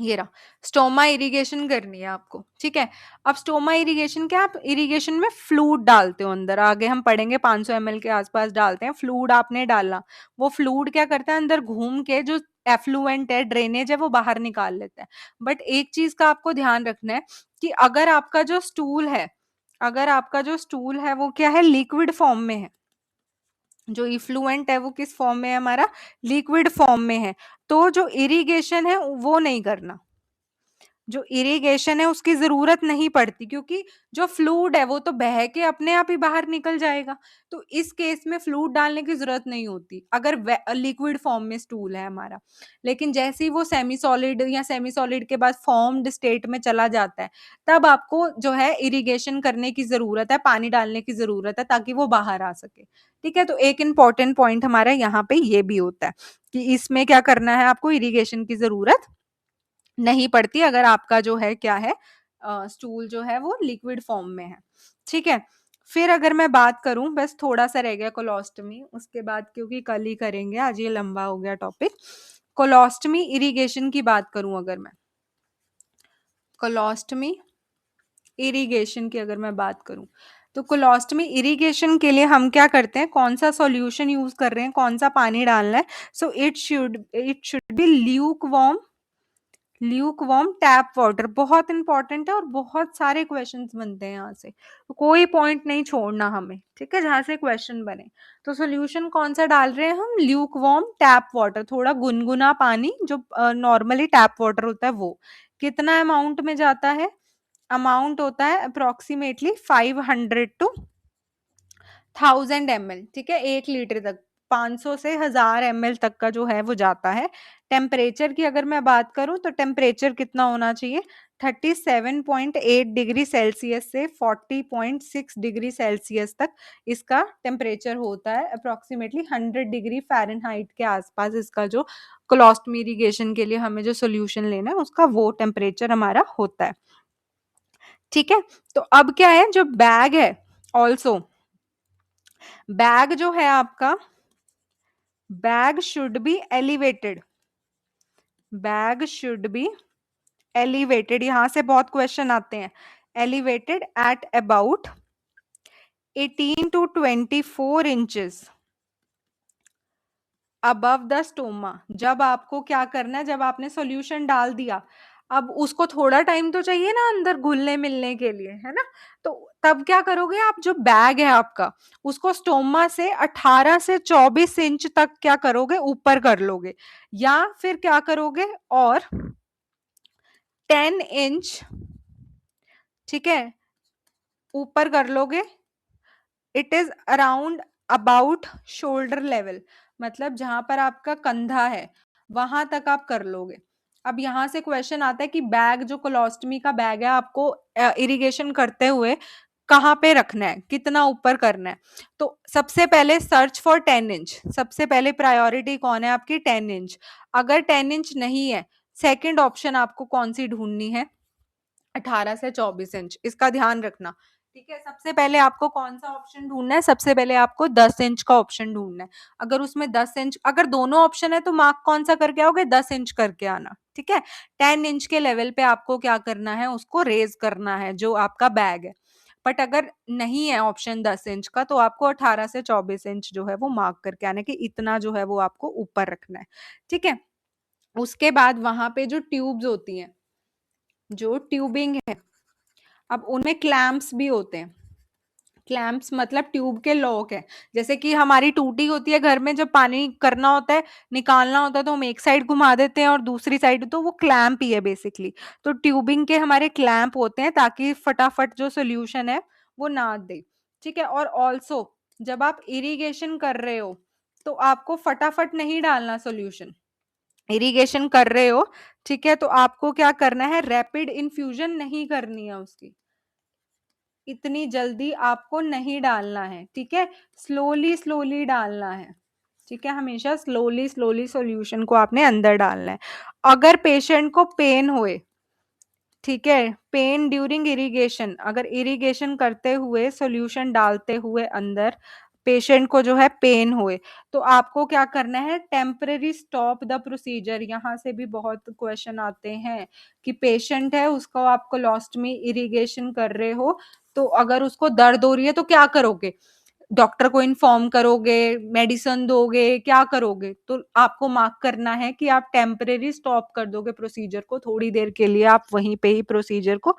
ये रहा, स्टोमा इरिगेशन करनी है आपको, ठीक है। अब स्टोमा इरिगेशन क्या, आप इरिगेशन में फ्लूड डालते हो अंदर, आगे हम पढ़ेंगे 500 ml के आसपास डालते हैं फ्लूड, आपने डालना, वो फ्लूड क्या करता है अंदर घूम के जो एफ्लुएंट है, ड्रेनेज है, वो बाहर निकाल लेता है। बट एक चीज का आपको ध्यान रखना है कि अगर आपका जो स्टूल है, अगर आपका जो स्टूल है वो क्या है, लिक्विड फॉर्म में है, जो इफ्लुएंट है वो किस फॉर्म में है हमारा, लिक्विड फॉर्म में है, तो जो इरिगेशन है वो नहीं करना, जो इरिगेशन है उसकी जरूरत नहीं पड़ती, क्योंकि जो फ्लूड है वो तो बह के अपने आप ही बाहर निकल जाएगा। तो इस केस में फ्लूड डालने की जरूरत नहीं होती अगर लिक्विड फॉर्म में स्टूल है हमारा। लेकिन जैसे ही वो सेमी सॉलिड या सेमी सॉलिड के बाद फॉर्म्ड स्टेट में चला जाता है, तब आपको जो है इरिगेशन करने की जरूरत है, पानी डालने की जरूरत है, ताकि वो बाहर आ सके। ठीक है, तो एक इंपॉर्टेंट पॉइंट हमारा यहाँ पे ये भी होता है कि इसमें क्या करना है, आपको इरिगेशन की जरूरत नहीं पड़ती अगर आपका जो है क्या है, स्टूल जो है वो लिक्विड फॉर्म में है। ठीक है, फिर अगर मैं बात करूं, बस थोड़ा सा रह गया कोलोस्टमी, उसके बाद क्योंकि कल ही करेंगे, आज ये लंबा हो गया टॉपिक। कोलोस्टमी इरिगेशन की बात करूं अगर मैं, कोलोस्टमी इरिगेशन की अगर मैं बात करूं, तो कोलोस्टमी इरिगेशन के लिए हम क्या करते हैं, कौन सा सॉल्यूशन यूज कर रहे हैं, कौन सा पानी डालना है, so it should be Luke warm tap water, बहुत इंपॉर्टेंट है और बहुत सारे क्वेश्चंस बनते हैं यहाँ से, तो कोई पॉइंट नहीं छोड़ना हमें, ठीक है, जहां से क्वेश्चन बने। तो सॉल्यूशन कौन सा डाल रहे हैं हम, ल्यूक वार्म टैप वाटर, थोड़ा गुनगुना पानी, जो नॉर्मली टैप वाटर होता है वो। कितना अमाउंट में जाता है, अमाउंट होता है अप्रोक्सीमेटली 500 to 1000 ml, ठीक है, 1 लीटर तक, 500 से 1000 ml तक का जो है वो जाता है। टेम्परेचर की अगर मैं बात करूं, तो टेम्परेचर कितना होना चाहिए, 37.8 डिग्री सेल्सियस से 40.6 डिग्री सेल्सियस तक इसका टेम्परेचर होता है। अप्रोक्सीमेटली 100 डिग्री फ़ारेनहाइट के आसपास इसका जो कोलोस्टमी इरिगेशन के लिए हमें जो सोल्यूशन लेना है उसका वो टेम्परेचर हमारा होता है। ठीक है, तो अब क्या है, जो बैग है, ऑल्सो बैग जो है आपका, bag should be elevated, bag should be elevated, यहां से बहुत क्वेश्चन आते हैं, elevated at about 18 to 24 inches above the stoma. जब आपको क्या करना है, जब आपने सॉल्यूशन डाल दिया, अब उसको थोड़ा टाइम तो चाहिए ना अंदर घुलने मिलने के लिए, है ना, तो तब क्या करोगे आप, जो बैग है आपका उसको स्टोमा से 18 से 24 इंच तक क्या करोगे, ऊपर कर लोगे, या फिर क्या करोगे, और 10 इंच, ठीक है, ऊपर कर लोगे, it is around about shoulder level, मतलब जहां पर आपका कंधा है वहां तक आप कर लोगे। अब यहां से क्वेश्चन आता है कि बैग, जो कोलोस्टमी का बैग है, आपको इरिगेशन करते हुए कहाँ पे रखना है, कितना ऊपर करना है। तो सबसे पहले सर्च फॉर 10 इंच, सबसे पहले प्रायोरिटी कौन है आपकी, 10 इंच। अगर 10 इंच नहीं है, सेकंड ऑप्शन आपको कौन सी ढूंढनी है, 18 से 24 इंच, इसका ध्यान रखना। ठीक है, सबसे पहले आपको कौन सा ऑप्शन ढूंढना है, सबसे पहले आपको 10 इंच का ऑप्शन ढूंढना है। अगर उसमें 10 इंच, अगर दोनों ऑप्शन है तो मार्क कौन सा करके आओगे, 10 इंच करके आना। ठीक है, 10 इंच के लेवल पे आपको क्या करना है, उसको रेज करना है जो आपका बैग है। बट अगर नहीं है ऑप्शन 10 इंच का, तो आपको 18 से 24 इंच जो है वो मार्क करके आना है कि इतना जो है वो आपको ऊपर रखना है। ठीक है, उसके बाद वहां पे जो ट्यूब्स होती हैं, जो ट्यूबिंग है, अब उनमें क्लैंप्स भी होते हैं। क्लैंप्स मतलब ट्यूब के लॉक है, जैसे कि हमारी टूटी होती है घर में, जब पानी करना होता है, निकालना होता है, तो हम एक साइड घुमा देते हैं और दूसरी साइड, तो वो क्लैंप ही है बेसिकली। तो ट्यूबिंग के हमारे क्लैंप होते हैं ताकि फटाफट जो सोल्यूशन है वो ना दे। ठीक है, और ऑल्सो जब आप इरिगेशन कर रहे हो तो आपको फटाफट नहीं डालना सोल्यूशन, इरिगेशन कर रहे हो, ठीक है, तो आपको क्या करना है, रैपिड इन्फ्यूजन नहीं करनी है उसकी, इतनी जल्दी आपको नहीं डालना है, ठीक है, स्लोली स्लोली डालना है, ठीक है, हमेशा स्लोली स्लोली सॉल्यूशन को आपने अंदर डालना है। अगर पेशेंट को पेन होए, ठीक है, पेन ड्यूरिंग इरिगेशन, अगर इरिगेशन करते हुए सॉल्यूशन डालते हुए अंदर पेशेंट को जो है पेन होए, तो आपको क्या करना है, टेम्परेरी स्टॉप द प्रोसीजर। यहाँ से भी बहुत क्वेश्चन आते हैं कि पेशेंट है, उसको आप कोलोस्टमी इरिगेशन कर रहे हो, तो अगर उसको दर्द हो रही है तो क्या करोगे, डॉक्टर को इन्फॉर्म करोगे, मेडिसिन दोगे, क्या करोगे, तो आपको मार्क करना है कि आप टेम्परेरी स्टॉप कर दोगे प्रोसीजर को, थोड़ी देर के लिए आप वहीं पे ही प्रोसीजर को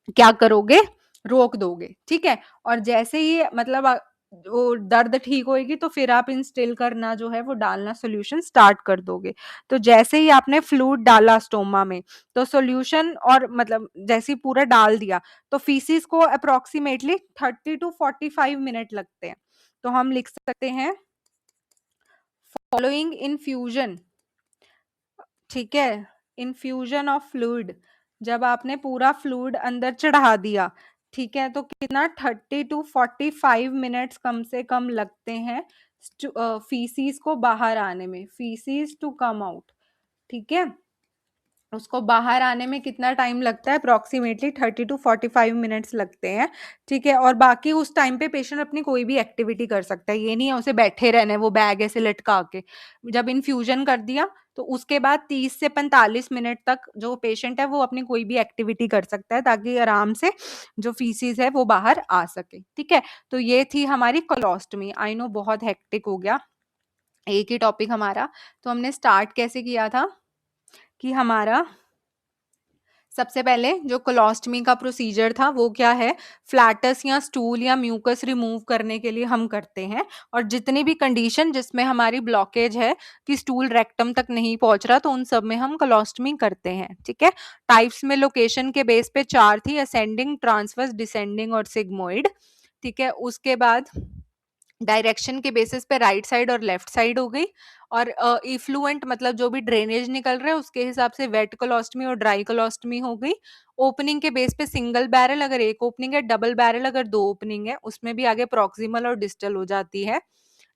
क्या करोगे, रोक दोगे, ठीक है। और जैसे ही मतलब वो दर्द ठीक होएगी तो फिर आप इंस्टिल करना जो है वो डालना सॉल्यूशन स्टार्ट कर दोगे। तो जैसे ही आपने फ्लूइड डाला स्टोमा में, तो सॉल्यूशन और मतलब जैसे ही पूरा डाल दिया, तो फीसिस को अप्रोक्सीमेटली 30 to 45 मिनट लगते हैं। तो हम लिख सकते हैं फॉलोइंग इन्फ्यूजन, ठीक है, इन्फ्यूजन ऑफ फ्लूइड, जब आपने पूरा फ्लूइड अंदर चढ़ा दिया, ठीक है, तो कितना 30 to 45 मिनट्स कम से कम लगते हैं फीसिस को बाहर आने में, फीसिस टू कम आउट, ठीक है, उसको बाहर आने में कितना टाइम लगता है, अप्रोक्सीमेटली 30 to 45 मिनट्स लगते हैं, ठीक है। और बाकी उस टाइम पे पेशेंट अपनी कोई भी एक्टिविटी कर सकता है, ये नहीं है उसे बैठे रहना है वो बैग ऐसे लटका के। जब इन्फ्यूजन कर दिया तो उसके बाद 30 से 45 मिनट तक जो पेशेंट है वो अपनी कोई भी एक्टिविटी कर सकता है, ताकि आराम से जो फीसिस है वो बाहर आ सके, ठीक है। तो ये थी हमारी कोलोस्टमी। आई नो बहुत हेक्टिक हो गया एक ही टॉपिक हमारा। तो हमने स्टार्ट कैसे किया था कि हमारा सबसे पहले जो कोलोस्टमी का प्रोसीजर था वो क्या है, फ्लैटस या स्टूल या म्यूकस रिमूव करने के लिए हम करते हैं, और जितनी भी कंडीशन जिसमें हमारी ब्लॉकेज है कि स्टूल रेक्टम तक नहीं पहुंच रहा, तो उन सब में हम कोलोस्टमी करते हैं, ठीक है। टाइप्स में लोकेशन के बेस पे 4 थी, असेंडिंग, ट्रांसवर्स, डिसेंडिंग और सिग्मोइड, ठीक है। उसके बाद डायरेक्शन के बेसिस पे राइट साइड और लेफ्ट साइड हो गई, और इफ्लुएंट मतलब जो भी ड्रेनेज निकल रहा है उसके हिसाब से वेट कोलोस्टमी और ड्राई कोलोस्टमी हो गई। ओपनिंग के बेस पे सिंगल बैरल अगर एक ओपनिंग है, डबल बैरल अगर 2 ओपनिंग है, उसमें भी आगे प्रॉक्सिमल और डिस्टल हो जाती है।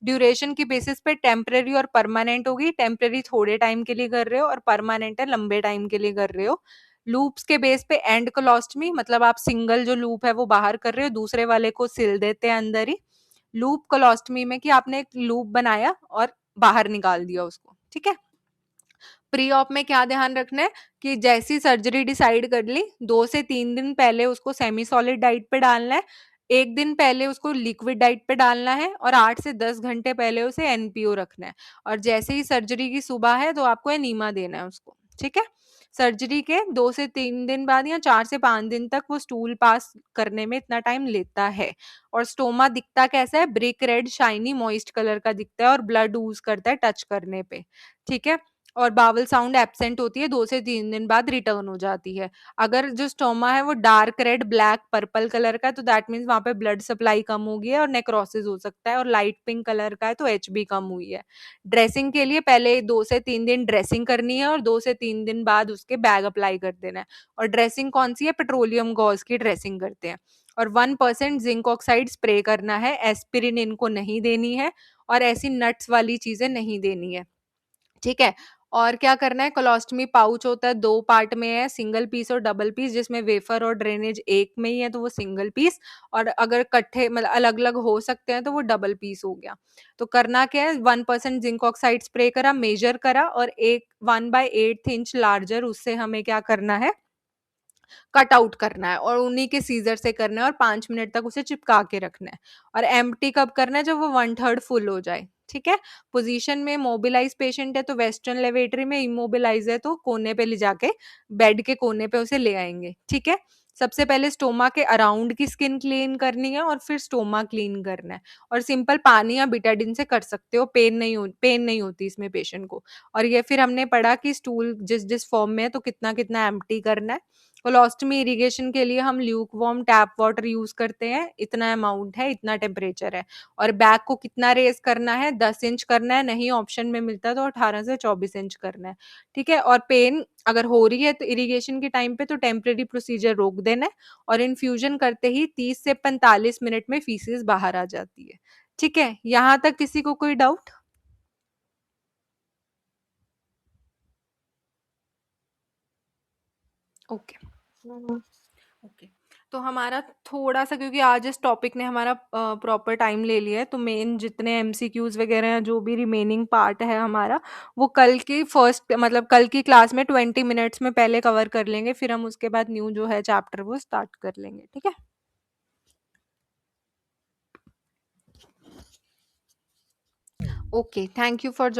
ड्यूरेशन की बेसिस पे टेम्परेरी और परमानेंट होगी, टेम्परेरी थोड़े टाइम के लिए कर रहे हो और परमानेंट है लंबे टाइम के लिए कर रहे हो। लूप्स के बेस पे एंड कोलोस्टमी, मतलब आप सिंगल जो लूप है वो बाहर कर रहे हो, दूसरे वाले को सिल देते हैं अंदर ही। लूप कोलोस्टमी में कि आपने एक लूप बनाया और बाहर निकाल दिया उसको, ठीक है। प्री ऑप में क्या ध्यान रखना है कि जैसी सर्जरी डिसाइड कर ली, 2 से 3 दिन पहले उसको सेमी सॉलिड डाइट पे डालना है, 1 दिन पहले उसको लिक्विड डाइट पे डालना है, और 8 से 10 घंटे पहले उसे एनपीओ रखना है। और जैसे ही सर्जरी की सुबह है तो आपको एनीमा देना है उसको, ठीक है। सर्जरी के 2 से 3 दिन बाद या 4 से 5 दिन तक वो स्टूल पास करने में इतना टाइम लेता है। और स्टोमा दिखता कैसा है, brick red shiny moist colour का दिखता है और ब्लड यूज करता है टच करने पे, ठीक है। और बावल साउंड एब्सेंट होती है, 2 से 3 दिन बाद रिटर्न हो जाती है। अगर जो स्टोमा है वो dark red, black, purple colour का है, तो दैट मीन्स वहां पे ब्लड सप्लाई कम हो गई है और नेक्रोसिस हो सकता है। और लाइट पिंक कलर का है तो एचबी कम हुई है। ड्रेसिंग के लिए पहले 2 से 3 दिन ड्रेसिंग करनी है और 2 से 3 दिन बाद उसके बैग अप्लाई कर देना है। और ड्रेसिंग कौन सी है, पेट्रोलियम गॉज की ड्रेसिंग करते हैं। और 1% जिंक ऑक्साइड स्प्रे करना है, एस्पिरिन इनको नहीं देनी है, और ऐसी नट्स वाली चीजें नहीं देनी है, ठीक है। और क्या करना है, कोलोस्टमी पाउच होता है, 2 पार्ट में है, सिंगल पीस और डबल पीस, जिसमें वेफर और ड्रेनेज एक में ही है तो वो सिंगल पीस, और अगर कट्ठे मतलब अलग अलग हो सकते हैं तो वो डबल पीस हो गया। तो करना क्या है, 1% जिंक ऑक्साइड स्प्रे करा, मेजर करा, और एक 1/8 इंच लार्जर उससे हमें क्या करना है, कट आउट करना है, और उन्हीं के सीजर से करना है, और 5 मिनट तक उसे चिपका के रखना है। और एम्प्टी कब करना है, जब वो 1/3 फुल हो जाए, ठीक है। पोजीशन में मोबिलाइज पेशेंट है तो वेस्टर्न लेवेटरी में, इमोबिलाइज है तो कोने पे ले जाके बेड के कोने पे उसे ले आएंगे, ठीक है। सबसे पहले स्टोमा के अराउंड की स्किन क्लीन करनी है और फिर स्टोमा क्लीन करना है, और सिंपल पानी या बिटाडिन से कर सकते हो, पेन नहीं होती इसमें पेशेंट को। और ये फिर हमने पढ़ा कि स्टूल जिस जिस फॉर्म में है तो कितना कितना एम्प्टी करना है। कोलोस्टमी इरिगेशन के लिए हम Luke warm tap water use करते हैं, इतना अमाउंट है, इतना टेम्परेचर है। और बैक को कितना रेज करना है, 10 इंच करना है, नहीं ऑप्शन में मिलता तो 18 से 24 इंच करना है। ठीक है, और पेन अगर हो रही है तो इरिगेशन के टाइम पे तो टेम्परेरी प्रोसीजर रोक देना है, और इन्फ्यूजन करते ही 30 से 45 मिनट में फीसिस बाहर आ जाती है। ठीक है, यहाँ तक किसी को कोई डाउट? ओके ओके, तो हमारा थोड़ा सा, क्योंकि आज इस टॉपिक ने हमारा प्रॉपर टाइम ले लिया है, तो मेन जितने एमसीक्यूज वगैरह हैं, जो भी रिमेनिंग पार्ट है हमारा, वो कल की फर्स्ट मतलब कल की क्लास में 20 मिनट्स में पहले कवर कर लेंगे, फिर हम उसके बाद न्यू जो है चैप्टर वो स्टार्ट कर लेंगे। ठीक है, okay, thank you for joining.